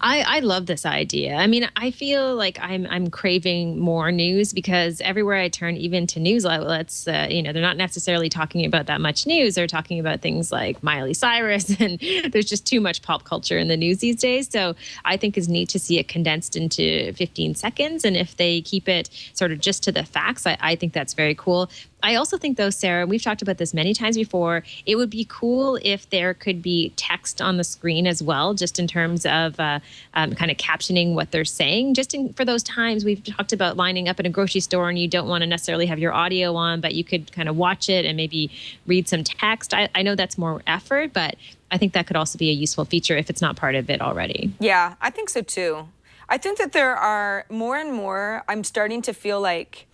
I love this idea. I mean, I feel like I'm craving more news because everywhere I turn, even to news outlets, they're not necessarily talking about that much news. They're talking about things like Miley Cyrus, and there's just too much pop culture in the news these days. So I think it's neat to see it condensed into 15 seconds. And if they keep it sort of just to the facts, I think that's very cool. I also think, though, Sarah, we've talked about this many times before, it would be cool if there could be text on the screen as well, just in terms of kind of captioning what they're saying. For those times we've talked about lining up in a grocery store and you don't want to necessarily have your audio on, but you could kind of watch it and maybe read some text. I know that's more effort, but I think that could also be a useful feature if it's not part of it already. Yeah, I think so, too. I think that there are more and more, I'm starting to feel like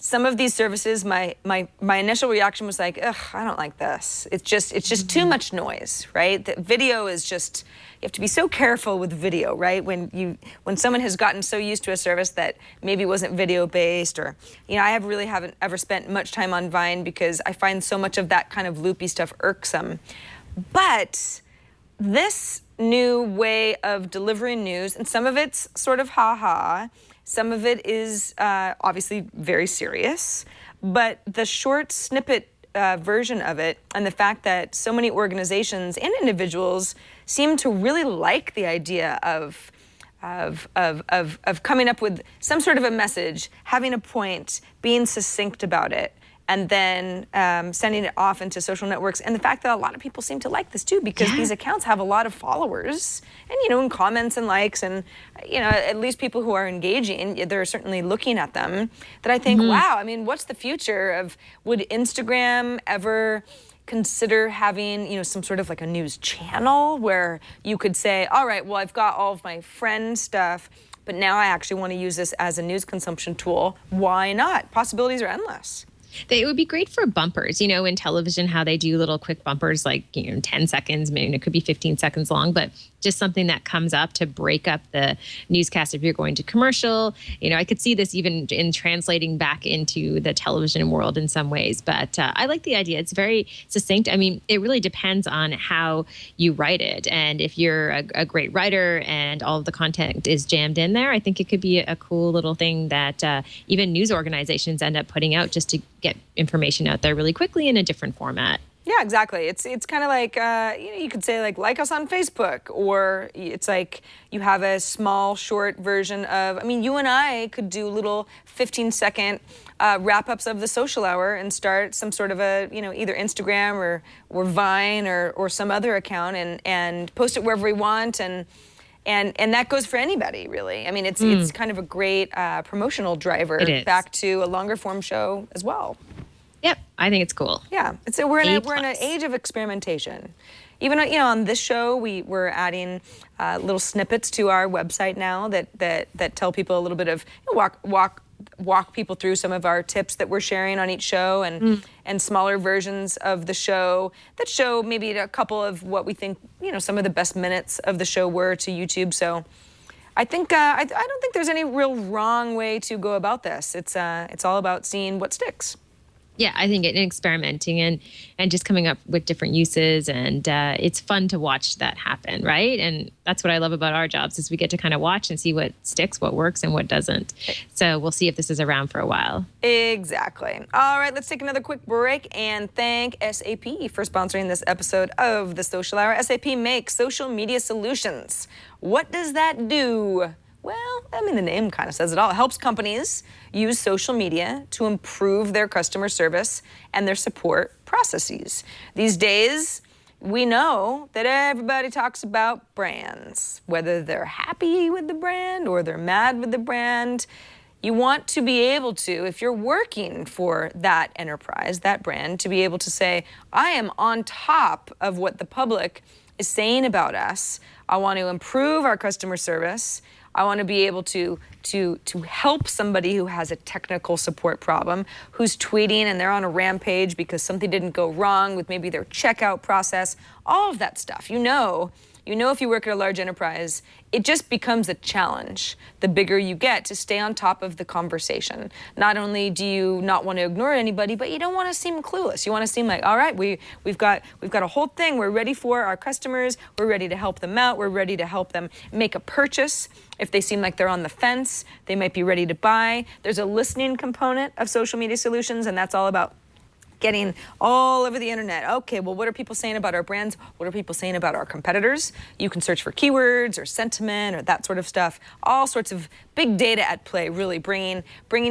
some of these services, my initial reaction was like, ugh, I don't like this. It's just too much noise, right? The video is just, you have to be so careful with video, right? When someone has gotten so used to a service that maybe wasn't video based, or, I haven't ever spent much time on Vine because I find so much of that kind of loopy stuff irksome. But this new way of delivering news, and some of it's sort of ha-ha, some of it is obviously very serious, but the short snippet version of it, and the fact that so many organizations and individuals seem to really like the idea of coming up with some sort of a message, having a point, being succinct about it, and then sending it off into social networks. And the fact that a lot of people seem to like this too, because these accounts have a lot of followers and, and comments and likes, and, at least people who are engaging, they're certainly looking at them, that I think, wow, I mean, what's the future of, would Instagram ever consider having, some sort of like a news channel where you could say, all right, well, I've got all of my friend stuff, but now I actually want to use this as a news consumption tool. Why not? Possibilities are endless. It would be great for bumpers, in television, how they do little quick bumpers, like, 10 seconds, maybe it could be 15 seconds long, but just something that comes up to break up the newscast if you're going to commercial. I could see this even in translating back into the television world in some ways, but I like the idea. It's very succinct. I mean, it really depends on how you write it. And if you're a great writer and all of the content is jammed in there, I think it could be a cool little thing that even news organizations end up putting out just to get information out there really quickly in a different format. Yeah, exactly. It's kind of like you could say like us on Facebook, or it's like you have a small short version of. I mean, you and I could do little 15-second wrap-ups of the social hour and start some sort of a either Instagram or Vine or some other account and post it wherever we want and that goes for anybody, really. I mean, it's kind of a great promotional driver back to a longer form show as well. Yep, I think it's cool. Yeah, we're in an age of experimentation. Even on this show, we're adding little snippets to our website now that tell people a little bit of walk people through some of our tips that we're sharing on each show and smaller versions of the show that show maybe a couple of what we think some of the best minutes of the show were to YouTube. So I think I don't think there's any real wrong way to go about this. It's all about seeing what sticks. Yeah, I think experimenting and just coming up with different uses, and it's fun to watch that happen, right? And that's what I love about our jobs is we get to kind of watch and see what sticks, what works, and what doesn't. So we'll see if this is around for a while. Exactly. All right, let's take another quick break and thank SAP for sponsoring this episode of The Social Hour. SAP makes social media solutions. What does that do? Well, I mean, the name kind of says it all. It helps companies use social media to improve their customer service and their support processes. These days, we know that everybody talks about brands, whether they're happy with the brand or they're mad with the brand. You want to be able to, if you're working for that enterprise, that brand, to be able to say, I am on top of what the public is saying about us. I want to improve our customer service. I want to be able to help somebody who has a technical support problem, who's tweeting and they're on a rampage because something didn't go wrong with maybe their checkout process, all of that stuff. You know if you work at a large enterprise, it just becomes a challenge the bigger you get to stay on top of the conversation. Not only do you not want to ignore anybody, but you don't want to seem clueless. You want to seem like, all right, we've got a whole thing. We're ready for our customers. We're ready to help them out. We're ready to help them make a purchase. If they seem like they're on the fence, they might be ready to buy. There's a listening component of social media solutions, and that's all about getting all over the internet. Okay, well, what are people saying about our brands? What are people saying about our competitors? You can search for keywords or sentiment or that sort of stuff. All sorts of big data at play, really bringing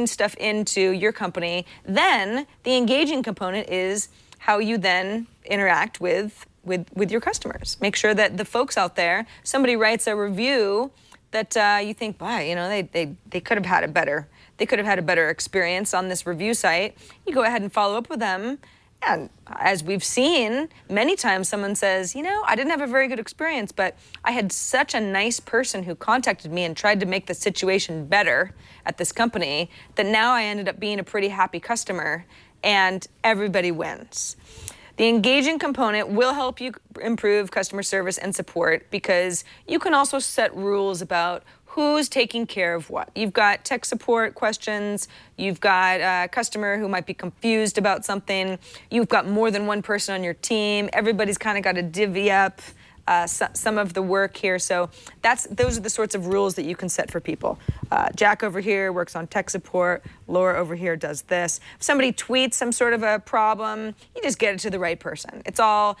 stuff into your company. Then the engaging component is how you then interact with your customers. Make sure that the folks out there, somebody writes a review that you think, wow, they could have had a better. They could have had a better experience on this review site. You go ahead and follow up with them. And as we've seen, many times someone says, I didn't have a very good experience, but I had such a nice person who contacted me and tried to make the situation better at this company that now I ended up being a pretty happy customer, and everybody wins. The engaging component will help you improve customer service and support because you can also set rules about who's taking care of what. You've got tech support questions. You've got a customer who might be confused about something. You've got more than one person on your team. Everybody's kind of got to divvy up some of the work here. So those are the sorts of rules that you can set for people. Jack over here works on tech support. Laura over here does this. If somebody tweets some sort of a problem, you just get it to the right person. It's all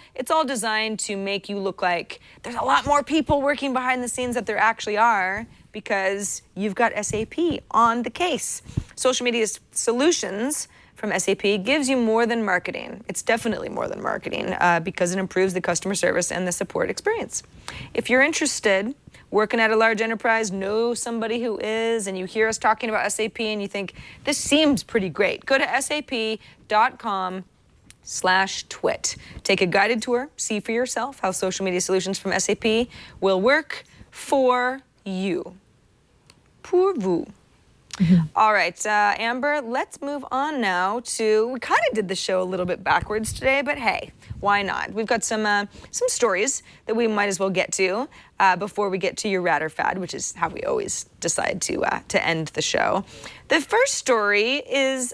designed to make you look like there's a lot more people working behind the scenes that there actually are, because you've got SAP on the case. Social media solutions from SAP gives you more than marketing. It's definitely more than marketing because it improves the customer service and the support experience. If you're interested, working at a large enterprise, know somebody who is, and you hear us talking about SAP and you think, this seems pretty great, go to sap.com/twit. Take a guided tour, see for yourself how social media solutions from SAP will work for you. Pour vous. All right, Amber, let's move on now to, we kind of did the show a little bit backwards today, but hey, why not? We've got some stories that we might as well get to before we get to your rad or fad, which is how we always decide to end the show. The first story is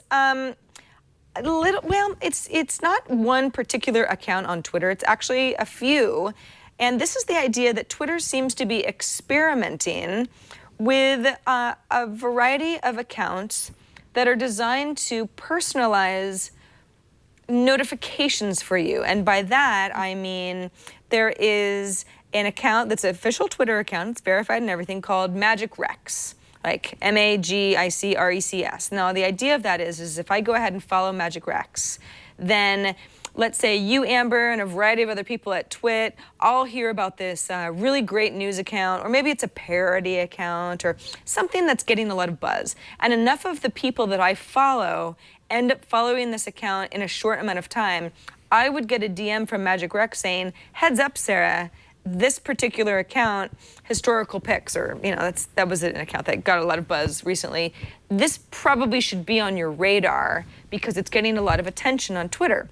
it's not one particular account on Twitter. It's actually a few. And this is the idea that Twitter seems to be experimenting with a variety of accounts that are designed to personalize notifications for you. And by that, I mean there is an account that's an official Twitter account, it's verified and everything, called Magic Rex, like MAGICRECS. Now, the idea of that is if I go ahead and follow Magic Rex, then let's say you, Amber, and a variety of other people at Twit all hear about this really great news account, or maybe it's a parody account or something that's getting a lot of buzz. And enough of the people that I follow end up following this account in a short amount of time, I would get a DM from Magic Rex saying, heads up, Sarah, this particular account, historical pics, or that was an account that got a lot of buzz recently. This probably should be on your radar because it's getting a lot of attention on Twitter.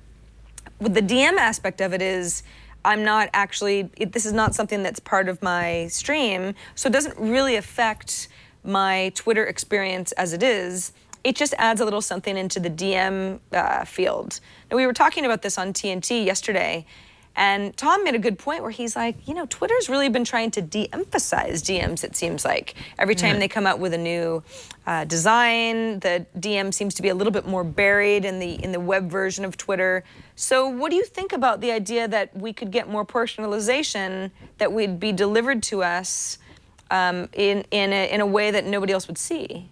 With the DM aspect of it is, I'm not actually, this is not something that's part of my stream, so it doesn't really affect my Twitter experience as it is. It just adds a little something into the DM field. Now, we were talking about this on TNT yesterday, and Tom made a good point where he's like, Twitter's really been trying to de-emphasize DMs, it seems like. Every time they come out with a new design, the DM seems to be a little bit more buried in the web version of Twitter. So what do you think about the idea that we could get more personalization that would be delivered to us in a way that nobody else would see?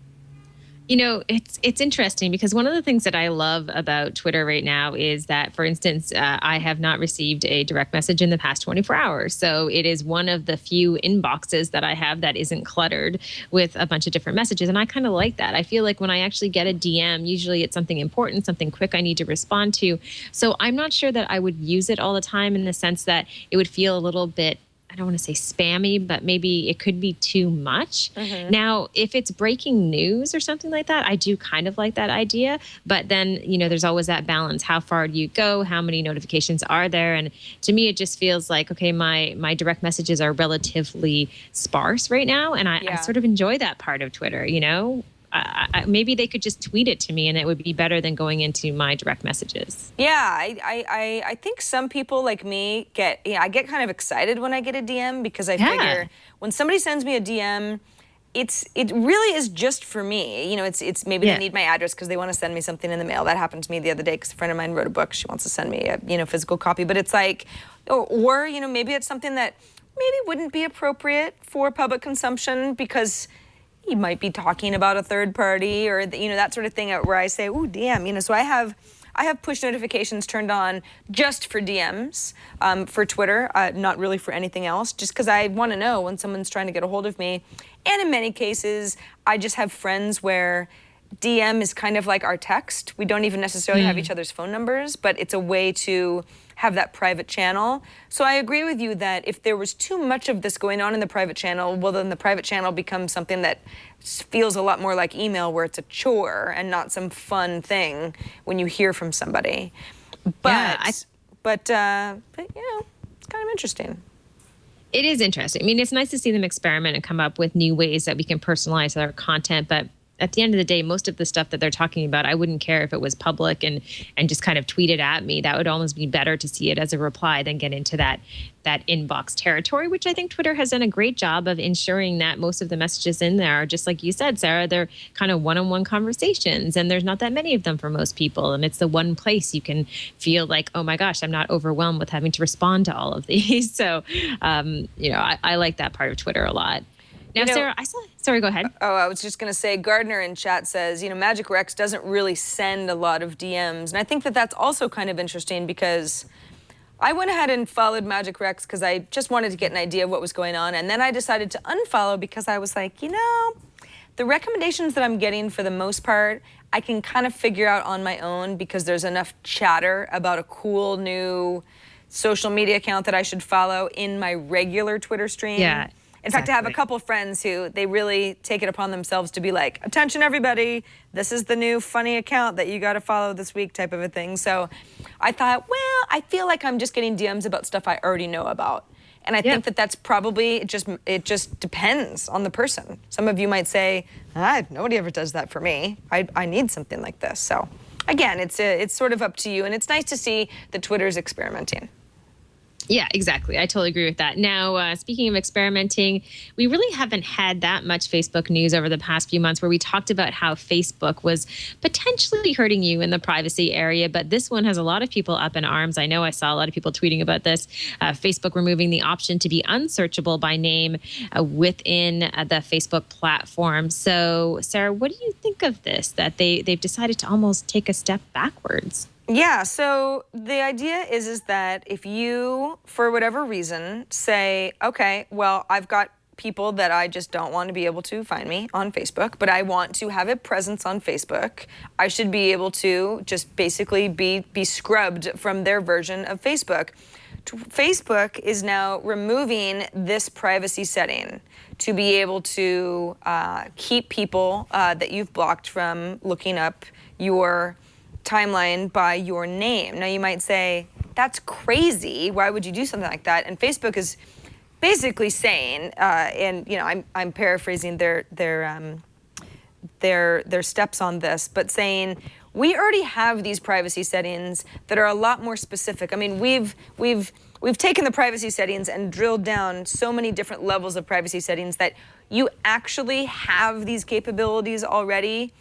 It's interesting because one of the things that I love about Twitter right now is that, for instance, I have not received a direct message in the past 24 hours. So it is one of the few inboxes that I have that isn't cluttered with a bunch of different messages. And I kind of like that. I feel like when I actually get a DM, usually it's something important, something quick I need to respond to. So I'm not sure that I would use it all the time in the sense that it would feel a little bit, I don't want to say spammy, but maybe it could be too much. Now, if it's breaking news or something like that, I do kind of like that idea. But then, there's always that balance. How far do you go? How many notifications are there? And to me, it just feels like, okay, my direct messages are relatively sparse right now. And I sort of enjoy that part of Twitter, maybe they could just tweet it to me and it would be better than going into my direct messages. Yeah, I think some people like me I get kind of excited when I get a DM because I figure when somebody sends me a DM, it really is just for me. It's maybe they need my address because they want to send me something in the mail. That happened to me the other day because a friend of mine wrote a book. She wants to send me a physical copy. But it's like, or maybe it's something that maybe wouldn't be appropriate for public consumption because you might be talking about a third party or that sort of thing where I say, ooh, DM. So I have push notifications turned on just for DMs for Twitter, not really for anything else, just because I want to know when someone's trying to get a hold of me. And in many cases, I just have friends where DM is kind of like our text. We don't even necessarily have each other's phone numbers, but it's a way to have that private channel. So I agree with you that if there was too much of this going on in the private channel, well, then the private channel becomes something that feels a lot more like email, where it's a chore and not some fun thing when you hear from somebody. But it's kind of interesting. It is interesting. I mean, it's nice to see them experiment and come up with new ways that we can personalize our content, but at the end of the day, most of the stuff that they're talking about, I wouldn't care if it was public and just kind of tweet it at me. That would almost be better to see it as a reply than get into that inbox territory, which I think Twitter has done a great job of ensuring that most of the messages in there are just like you said, Sarah, they're kind of one-on-one conversations, and there's not that many of them for most people. And it's the one place you can feel like, oh my gosh, I'm not overwhelmed with having to respond to all of these. So, I like that part of Twitter a lot. Now, Sarah, sorry, go ahead. I was just going to say, Gardner in chat says, Magic Rex doesn't really send a lot of DMs. And I think that that's also kind of interesting because I went ahead and followed Magic Rex because I just wanted to get an idea of what was going on. And then I decided to unfollow because I was like, the recommendations that I'm getting for the most part, I can kind of figure out on my own because there's enough chatter about a cool new social media account that I should follow in my regular Twitter stream. Yeah. In fact, I have a couple friends who they really take it upon themselves to be like, attention everybody, this is the new funny account that you got to follow this week type of a thing. So I thought, well, I feel like I'm just getting DMs about stuff I already know about. And I think that that's probably, it just depends on the person. Some of you might say, nobody ever does that for me. I need something like this. So again, it's sort of up to you. And it's nice to see that Twitter's experimenting. Yeah, exactly. I totally agree with that. Now, speaking of experimenting, we really haven't had that much Facebook news over the past few months where we talked about how Facebook was potentially hurting you in the privacy area. But this one has a lot of people up in arms. I know I saw a lot of people tweeting about this. Facebook removing the option to be unsearchable by name within the Facebook platform. So, Sarah, what do you think of this, that they've decided to almost take a step backwards? Yeah, so the idea is that if you, for whatever reason, say, okay, well, I've got people that I just don't want to be able to find me on Facebook, but I want to have a presence on Facebook, I should be able to just basically be scrubbed from their version of Facebook. Facebook is now removing this privacy setting to be able to keep people that you've blocked from looking up your timeline by your name. Now you might say, that's crazy. Why would you do something like that? And Facebook is basically saying, and you know, I'm paraphrasing their steps on this, but saying we already have these privacy settings that are a lot more specific. I mean, we've taken the privacy settings and drilled down so many different levels of privacy settings that you actually have these capabilities already.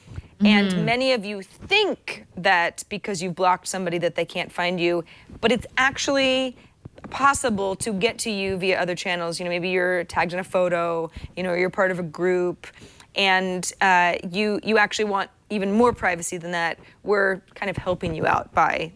And many of you think that because you've blocked somebody that they can't find you, but it's actually possible to get to you via other channels. You know, maybe you're tagged in a photo, you know, or you're part of a group, and you actually want even more privacy than that. We're kind of helping you out by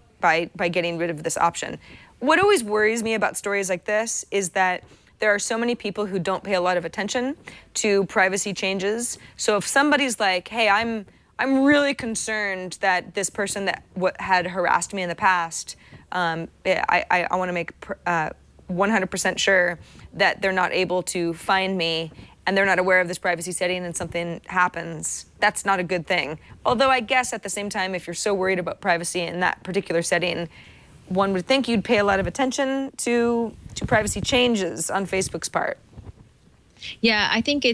getting rid of this option. What always worries me about stories like this is that there are so many people who don't pay a lot of attention to privacy changes. So if somebody's like, hey, I'm really concerned that this person that had harassed me in the past, I want to make 100% sure that they're not able to find me and they're not aware of this privacy setting and something happens. That's not a good thing. Although I guess at the same time, if you're so worried about privacy in that particular setting, one would think you'd pay a lot of attention to privacy changes on Facebook's part. Yeah, I think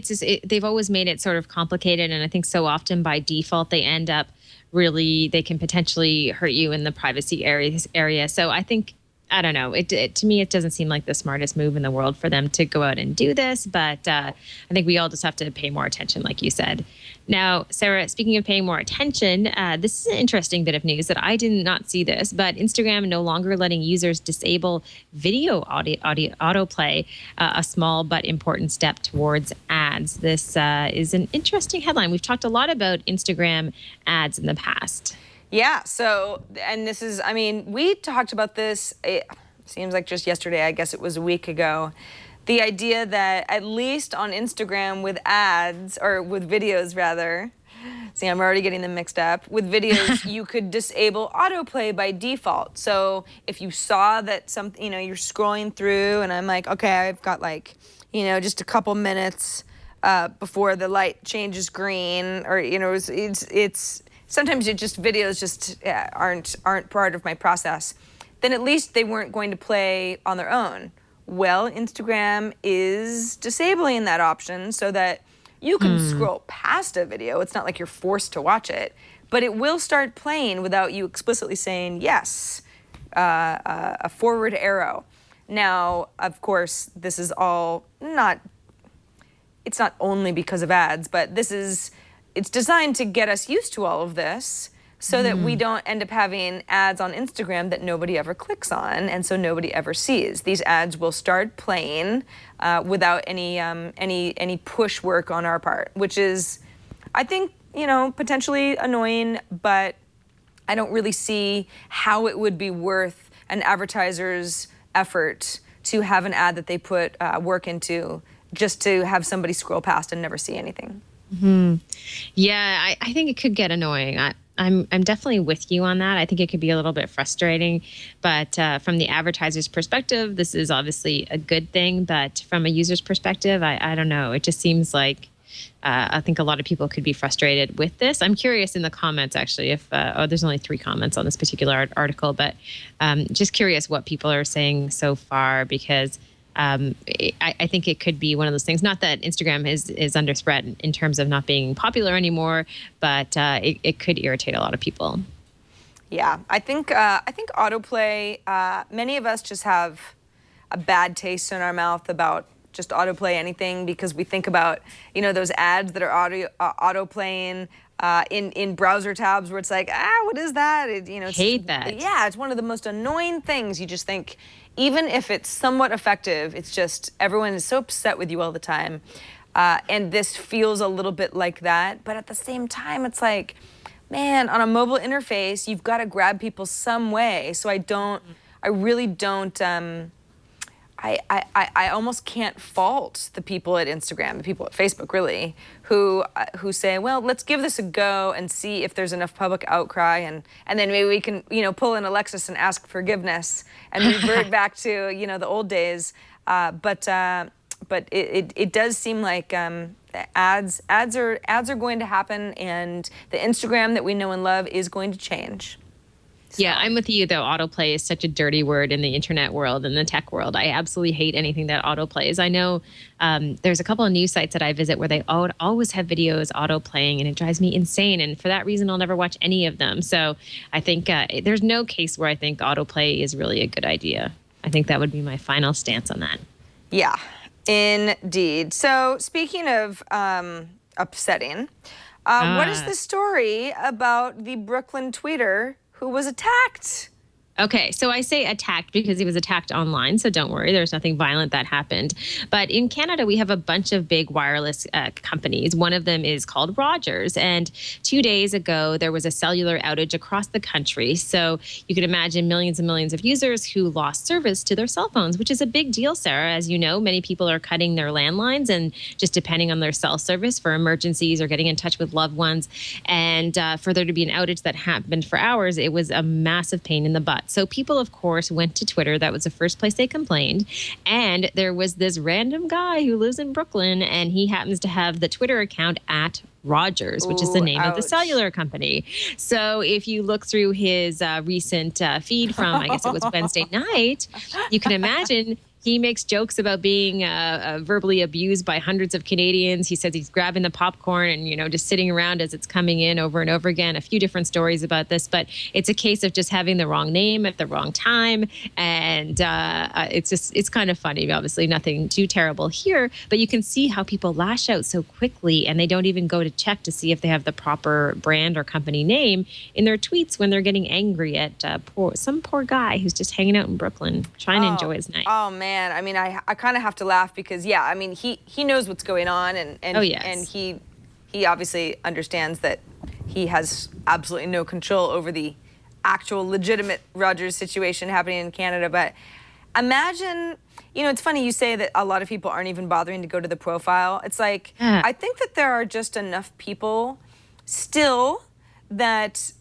they've always made it sort of complicated, and I think so often by default they end up they can potentially hurt you in the privacy area. So I think, I don't know, to me it doesn't seem like the smartest move in the world for them to go out and do this, but I think we all just have to pay more attention, like you said. Now, Sarah, speaking of paying more attention, this is an interesting bit of news that I did not see this, but Instagram no longer letting users disable video autoplay, a small but important step towards ads. This is an interesting headline. We've talked a lot about Instagram ads in the past. Yeah, so, and this is, I mean, we talked about this, it seems like just yesterday, I guess it was a week ago. The idea that at least on Instagram with ads, or with videos rather, see, I'm already getting them mixed up. With videos, you could disable autoplay by default. So if you saw that something, you know, you're scrolling through and I'm like, okay, I've got like, you know, just a couple minutes before the light changes green, or, you know, it's sometimes videos just aren't part of my process, then at least they weren't going to play on their own. Well, Instagram is disabling that option so that you can scroll past a video. It's not like you're forced to watch it, but it will start playing without you explicitly saying yes, a forward arrow. Now, of course, this is all it's not only because of ads, but it's designed to get us used to all of this so that we don't end up having ads on Instagram that nobody ever clicks on, and so nobody ever sees. These ads will start playing without any push work on our part, which is, I think, you know, potentially annoying, but I don't really see how it would be worth an advertiser's effort to have an ad that they put work into just to have somebody scroll past and never see anything. Yeah, I think it could get annoying. I'm definitely with you on that. I think it could be a little bit frustrating, but from the advertiser's perspective, this is obviously a good thing. But from a user's perspective, I don't know. It just seems like I think a lot of people could be frustrated with this. I'm curious in the comments, actually, if there's only 3 comments on this particular article, but just curious what people are saying so far, because I think it could be one of those things. Not that Instagram is under threat in terms of not being popular anymore, but it could irritate a lot of people. Yeah, I think autoplay. Many of us just have a bad taste in our mouth about just autoplay anything, because we think about, those ads that are auto-playing in browser tabs where it's like, what is that? Hate that. Yeah, it's one of the most annoying things. You just think, even if it's somewhat effective, it's just everyone is so upset with you all the time. And this feels a little bit like that. But at the same time, it's like, man, on a mobile interface, you've got to grab people some way. So I really don't, I almost can't fault the people at Instagram, the people at Facebook, really, who say, well, let's give this a go and see if there's enough public outcry, and then maybe we can, pull in Alexis and ask forgiveness and revert back to, the old days. But it does seem like ads are going to happen, and the Instagram that we know and love is going to change. So. Yeah, I'm with you, though. Autoplay is such a dirty word in the internet world and the tech world. I absolutely hate anything that autoplays. I know there's a couple of news sites that I visit where they always have videos autoplaying, and it drives me insane. And for that reason, I'll never watch any of them. So I think there's no case where I think autoplay is really a good idea. I think that would be my final stance on that. Yeah, indeed. So speaking of upsetting, what is the story about the Brooklyn tweeter who was attacked? Okay, so I say attacked because he was attacked online, so don't worry, there's nothing violent that happened. But in Canada, we have a bunch of big wireless companies. One of them is called Rogers, and 2 days ago, there was a cellular outage across the country. So you can imagine millions and millions of users who lost service to their cell phones, which is a big deal, Sarah. As you know, many people are cutting their landlines and just depending on their cell service for emergencies or getting in touch with loved ones. And for there to be an outage that happened for hours, it was a massive pain in the butt. So people, of course, went to Twitter. That was the first place they complained. And there was this random guy who lives in Brooklyn, and he happens to have the Twitter account at Rogers, which is the name of the cellular company. So if you look through his recent feed from, I guess it was Wednesday night, you can imagine he makes jokes about being verbally abused by hundreds of Canadians. He says he's grabbing the popcorn and, just sitting around as it's coming in over and over again. A few different stories about this, but it's a case of just having the wrong name at the wrong time. And it's kind of funny. Obviously, nothing too terrible here, but you can see how people lash out so quickly, and they don't even go to check to see if they have the proper brand or company name in their tweets when they're getting angry at some poor guy who's just hanging out in Brooklyn trying to enjoy his night. Oh, man. I mean, I kind of have to laugh because, yeah, I mean, he knows what's going on, and and he obviously understands that he has absolutely no control over the actual legitimate Rogers situation happening in Canada. But imagine, it's funny you say that a lot of people aren't even bothering to go to the profile. It's like, I think that there are just enough people still that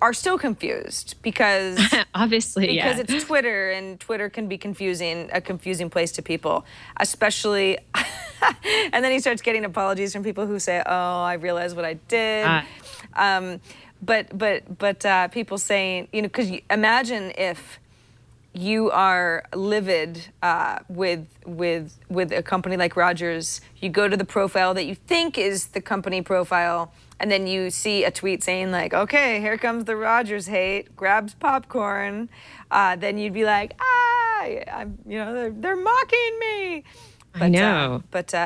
are still confused because obviously it's Twitter, and Twitter can be a confusing place to people, especially and then he starts getting apologies from people who say, oh, I realize what I did. But people saying, because imagine if you are livid with a company like Rogers, you go to the profile that you think is the company profile, and then you see a tweet saying like, okay, here comes the Rogers hate, grabs popcorn. Then you'd be like, they're mocking me. But, I know.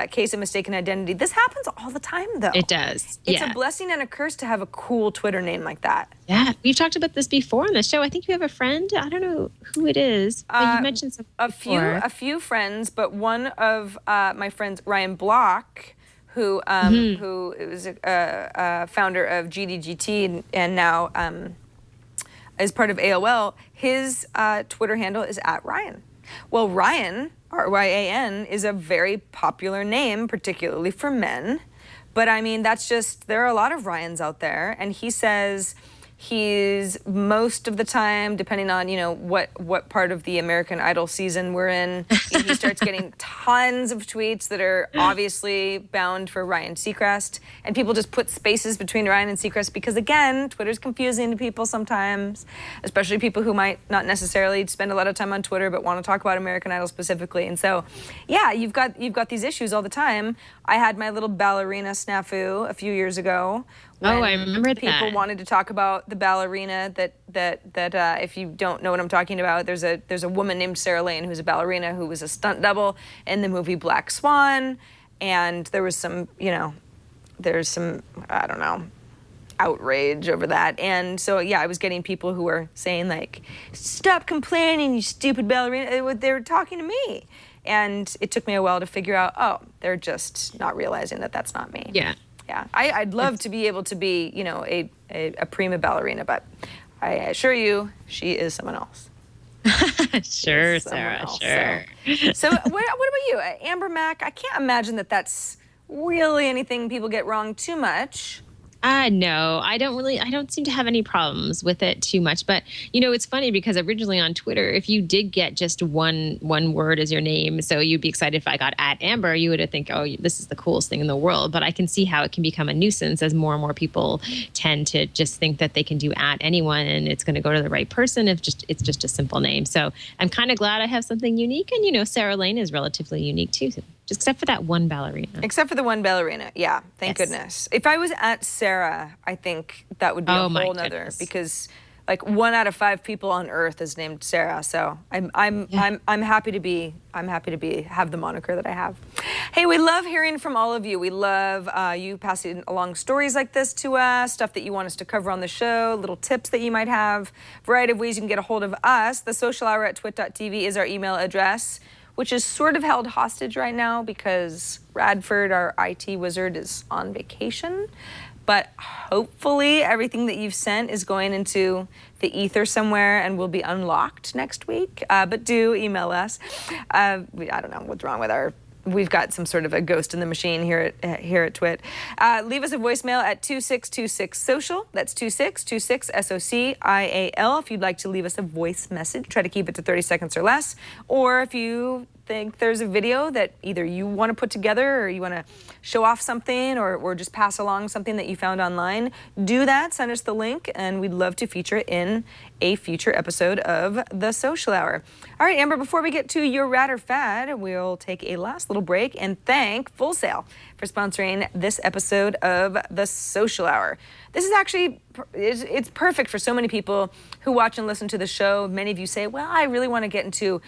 Case of mistaken identity. This happens all the time, though. It does. It's a blessing and a curse to have a cool Twitter name like that. Yeah, we've talked about this before on the show. I think you have a friend. I don't know who it is, but you mentioned some before. A few friends, but one of my friends, Ryan Block, who is a founder of GDGT and now is part of AOL. His Twitter handle is @Ryan. Well, Ryan, R-Y-A-N, is a very popular name, particularly for men. But I mean, there are a lot of Ryans out there. And he says he's most of the time, depending on, what part of the American Idol season we're in, he starts getting tons of tweets that are obviously bound for Ryan Seacrest. And people just put spaces between Ryan and Seacrest because, again, Twitter's confusing to people sometimes, especially people who might not necessarily spend a lot of time on Twitter but want to talk about American Idol specifically. And so, yeah, you've got these issues all the time. I had my little ballerina snafu a few years ago Oh, when I remember that. people wanted to talk about the ballerina that if you don't know what I'm talking about, there's a woman named Sarah Lane who's a ballerina who was a stunt double in the movie Black Swan, and there was some, there's some, I don't know, outrage over that. And so, yeah, I was getting people who were saying, like, stop complaining, you stupid ballerina. They were talking to me. And it took me a while to figure out, oh, they're just not realizing that that's not me. Yeah. Yeah. I'd love to be able to be, a prima ballerina, but I assure you, she is someone else. Sure, Someone Sarah, else, sure. So what about you? Amber Mack, I can't imagine that that's really anything people get wrong too much. No, I don't seem to have any problems with it too much. But, it's funny because originally on Twitter, if you did get just one word as your name, so you'd be excited if I got @Amber, you would think, oh, this is the coolest thing in the world. But I can see how it can become a nuisance as more and more people tend to just think that they can do @anyone and it's going to go to the right person if it's just a simple name. So I'm kind of glad I have something unique. And, Sarah Lane is relatively unique too. Just except for that one ballerina. Except for the one ballerina, yeah. Thank goodness. If I was Sarah, I think that would be a whole nother, because like 1 out of 5 people on Earth is named Sarah. So I'm happy to have the moniker that I have. Hey, we love hearing from all of you. We love you passing along stories like this to us, stuff that you want us to cover on the show, little tips that you might have, variety of ways you can get a hold of us. The social hour at twit.tv is our email address, which is sort of held hostage right now because Radford, our IT wizard, is on vacation. But hopefully everything that you've sent is going into the ether somewhere and will be unlocked next week. But do email us. I don't know what's wrong with we've got some sort of a ghost in the machine here at Twit. Leave us a voicemail at 2626-SOCIAL. That's 2626 SOCIAL. If you'd like to leave us a voice message, try to keep it to 30 seconds or less. Or if you think there's a video that either you want to put together or you want to show off something or just pass along something that you found online, do that. Send us the link, and we'd love to feature it in a future episode of The Social Hour. All right, Amber, before we get to your rad or fad, we'll take a last little break and thank Full Sail for sponsoring this episode of The Social Hour. This is actually, it's perfect for so many people who watch and listen to the show. Many of you say, well, I really want to get into,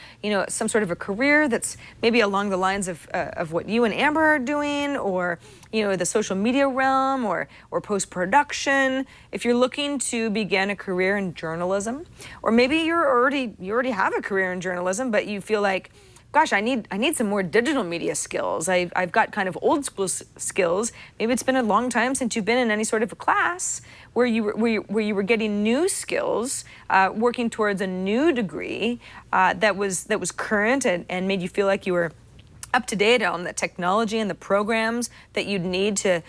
some sort of a career that's maybe along the lines of what you and Amber are doing, or, the social media realm or post-production. If you're looking to begin a career in journalism, or maybe you already have a career in journalism, but you feel like, gosh, I need some more digital media skills. I've got kind of old school skills. Maybe it's been a long time since you've been in any sort of a class where you were getting new skills, working towards a new degree that was current and made you feel like you were up to date on the technology and the programs that you'd need to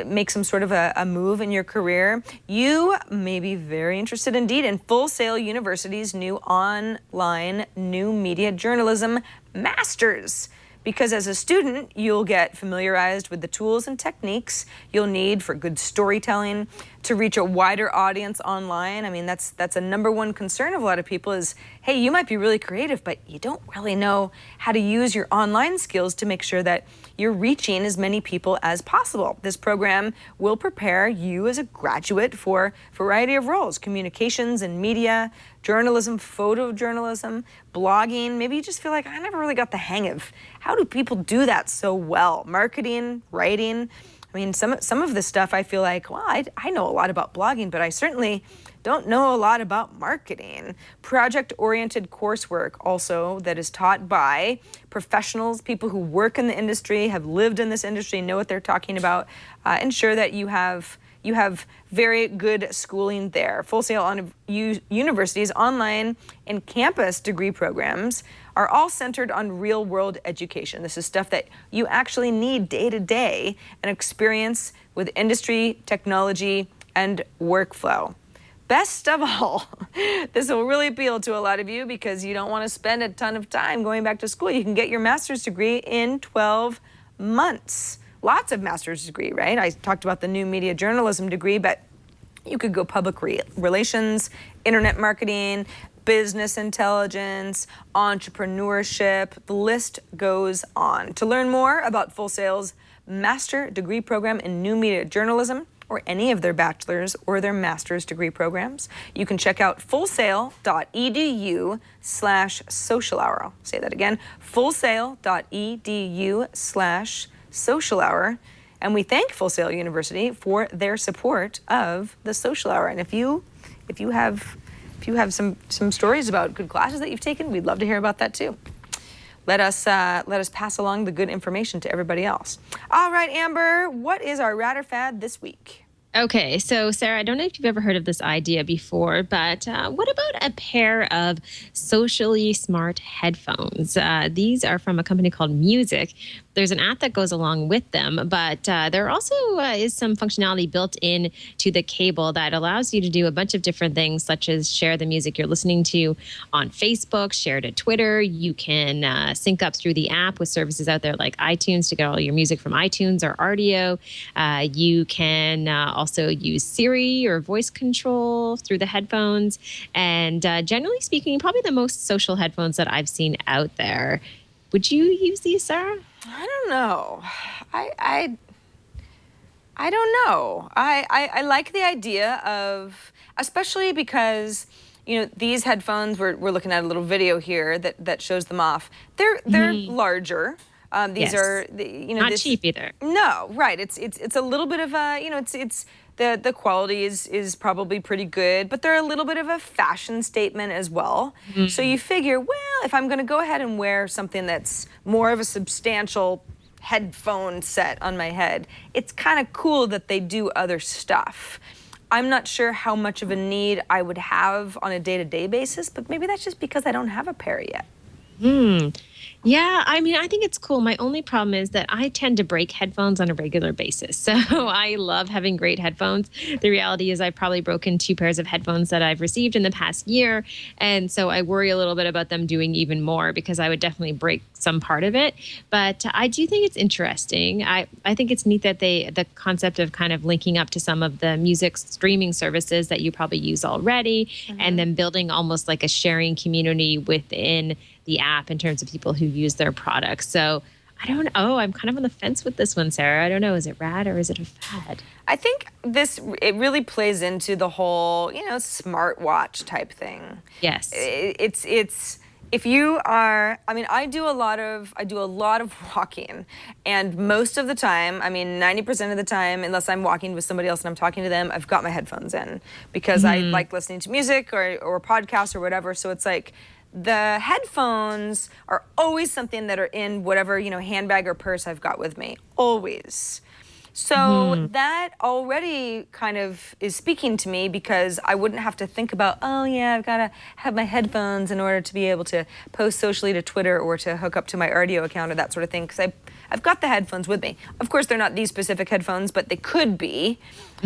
make some sort of a move in your career. You may be very interested indeed in Full Sail University's new online new media journalism masters. Because as a student, you'll get familiarized with the tools and techniques you'll need for good storytelling, to reach a wider audience online. I mean, that's a number one concern of a lot of people is, hey, you might be really creative, but you don't really know how to use your online skills to make sure that you're reaching as many people as possible. This program will prepare you as a graduate for a variety of roles: communications and media, journalism, photojournalism, blogging. Maybe you just feel like, I never really got the hang of how do people do that so well? Marketing, writing. I mean, some of this stuff I feel like, well, I know a lot about blogging, but I certainly don't know a lot about marketing. Project-oriented coursework also that is taught by professionals, people who work in the industry, have lived in this industry, know what they're talking about. Ensure that you have very good schooling there. Full Sail University's online and campus degree programs are all centered on real-world education. This is stuff that you actually need day to day, and experience with industry, technology, and workflow. Best of all, this will really appeal to a lot of you because you don't want to spend a ton of time going back to school. You can get your master's degree in 12 months. Lots of master's degree, right? I talked about the new media journalism degree, but you could go public relations, internet marketing, business intelligence, entrepreneurship. The list goes on. To learn more about Full Sail's master degree program in new media journalism, or any of their bachelor's or their master's degree programs. You can check out fullsail.edu/social hour. I'll say that again, fullsail.edu/social hour. And we thank Full Sail University for their support of the social hour. And if you have some stories about good classes that you've taken, we'd love to hear about that too. Let us pass along the good information to everybody else. All right, Amber, what is our rad or fad this week? Okay, so Sarah, I don't know if you've ever heard of this idea before, but what about a pair of socially smart headphones? These are from a company called Music. There's an app that goes along with them, but there also is some functionality built in to the cable that allows you to do a bunch of different things, such as share the music you're listening to on Facebook, share to Twitter. You can sync up through the app with services out there like iTunes to get all your music from iTunes or Rdio. You can also use Siri or voice control through the headphones. And generally speaking, probably the most social headphones that I've seen out there. Would you use these, Sarah? I don't know. I don't know. I like the idea of, especially because, these headphones, we're looking at a little video here that shows them off. They're larger. These are, not cheap either. No, right. It's a little bit of a, it's the quality is probably pretty good, but they're a little bit of a fashion statement as well. So you figure, well, if I'm going to go ahead and wear something that's more of a substantial headphone set on my head, it's kind of cool that they do other stuff. I'm not sure how much of a need I would have on a day-to-day basis, but maybe that's just because I don't have a pair yet. Yeah, I mean, I think it's cool. My only problem is that I tend to break headphones on a regular basis. So I love having great headphones. The reality is I've probably broken 2 pairs of headphones that I've received in the past year. And so I worry a little bit about them doing even more because I would definitely break some part of it. But I do think it's interesting. I think it's neat that the concept of kind of linking up to some of the music streaming services that you probably use already, and then building almost like a sharing community within the app in terms of people who use their products. So I don't know. I'm kind of on the fence with this one, Sarah. I don't know. Is it rad or is it a fad? I think it really plays into the whole, smartwatch type thing. Yes. It's if you are, I do a lot of walking, and most of the time, 90% of the time, unless I'm walking with somebody else and I'm talking to them, I've got my headphones in because I like listening to music or podcasts or whatever. So it's like, the headphones are always something that are in whatever, handbag or purse I've got with me, always. So that already kind of is speaking to me because I wouldn't have to think about, oh yeah, I've got to have my headphones in order to be able to post socially to Twitter or to hook up to my Rdio account or that sort of thing, because I've got the headphones with me. Of course, they're not these specific headphones, but they could be.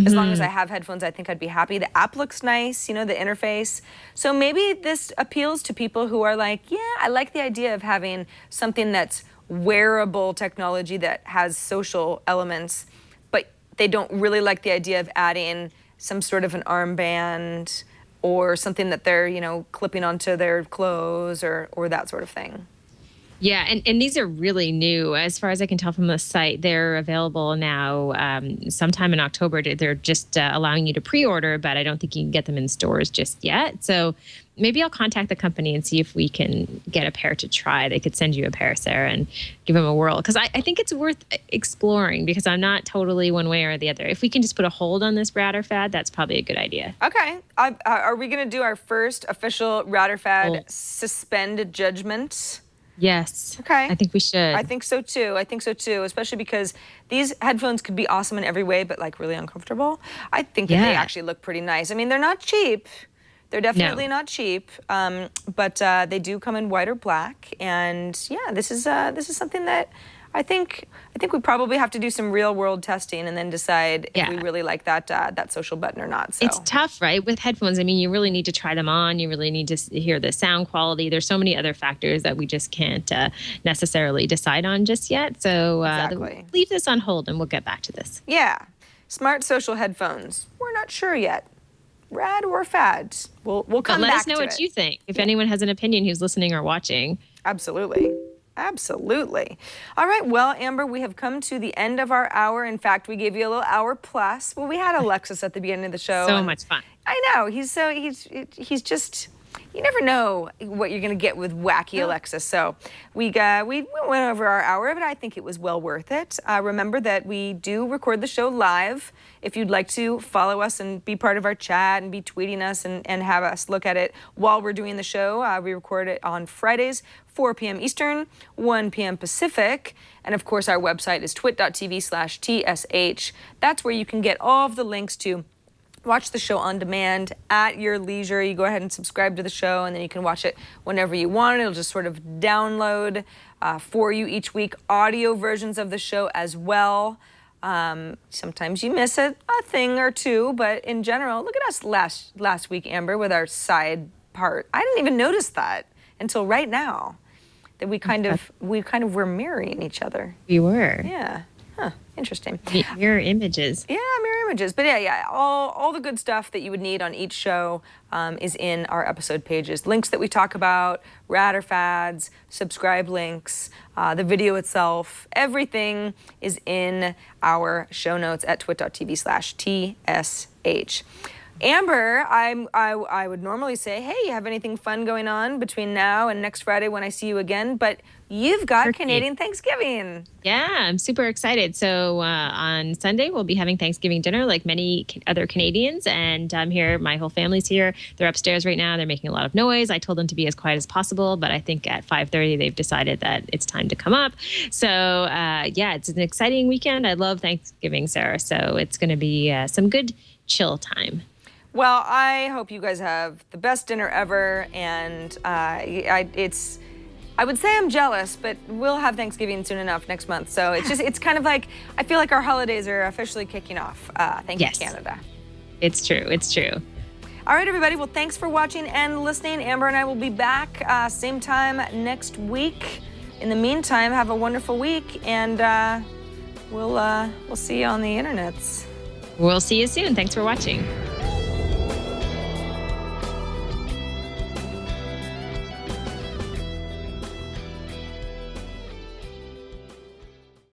As long as I have headphones, I think I'd be happy. The app looks nice, the interface. So maybe this appeals to people who are like, yeah, I like the idea of having something that's wearable technology that has social elements, but they don't really like the idea of adding some sort of an armband or something that they're, clipping onto their clothes or that sort of thing. Yeah, and these are really new. As far as I can tell from the site, they're available now sometime in October. They're just allowing you to pre-order, but I don't think you can get them in stores just yet. So maybe I'll contact the company and see if we can get a pair to try. They could send you a pair, Sarah, and give them a whirl. Because I think it's worth exploring because I'm not totally one way or the other. If we can just put a hold on this rad or fad, that's probably a good idea. Okay. Are we going to do our first official rad or fad suspend judgment? Yes. Okay. I think we should. I think so too, especially because these headphones could be awesome in every way, but like really uncomfortable. I think that they actually look pretty nice. They're not cheap. They're definitely not cheap, but they do come in white or black. And yeah, this is something that I think we probably have to do some real world testing and then decide if we really like that social button or not. So it's tough, right? With headphones, you really need to try them on. You really need to hear the sound quality. There's so many other factors that we just can't necessarily decide on just yet. So leave this on hold and we'll get back to this. Yeah. Smart social headphones. We're not sure yet. Rad or fad. We'll come back to it. But let us know what you think. If anyone has an opinion who's listening or watching. Absolutely. Absolutely. All right. Well, Amber, we have come to the end of our hour. In fact, we gave you a little hour plus. Well, we had Alexis at the beginning of the show. So much fun. I know. He's just, you never know what you're going to get with wacky Alexis. So we went over our hour, but I think it was well worth it. Remember that we do record the show live. If you'd like to follow us and be part of our chat and be tweeting us and have us look at it while we're doing the show, we record it on Fridays, 4 p.m. Eastern, 1 p.m. Pacific. And of course, our website is twit.tv/TSH. That's where you can get all of the links to watch the show on demand at your leisure. You go ahead and subscribe to the show, and then you can watch it whenever you want. It'll just sort of download for you each week audio versions of the show as well. Sometimes you miss a thing or two, but in general, look at us last week, Amber, with our side part. I didn't even notice that until right now, that we kind of were mirroring each other. We were. Yeah. Huh. Interesting. Mirror images. Yeah, mirror images. But yeah, all the good stuff that you would need on each show is in our episode pages. Links that we talk about, rad or fads, subscribe links, the video itself, everything is in our show notes at twit.tv/TSH. Amber, I would normally say, hey, you have anything fun going on between now and next Friday when I see you again? But you've got Canadian Thanksgiving. Yeah, I'm super excited. So on Sunday, we'll be having Thanksgiving dinner like many other Canadians. And I'm here. My whole family's here. They're upstairs right now. They're making a lot of noise. I told them to be as quiet as possible. But I think at 5:30, they've decided that it's time to come up. So yeah, it's an exciting weekend. I love Thanksgiving, Sarah. So it's going to be some good chill time. Well, I hope you guys have the best dinner ever, and I would say I'm jealous, but we'll have Thanksgiving soon enough next month. So it's kind of like, I feel like our holidays are officially kicking off. Thank you, Canada. It's true. It's true. All right, everybody. Well, thanks for watching and listening. Amber and I will be back same time next week. In the meantime, have a wonderful week, and we'll see you on the internets. We'll see you soon. Thanks for watching.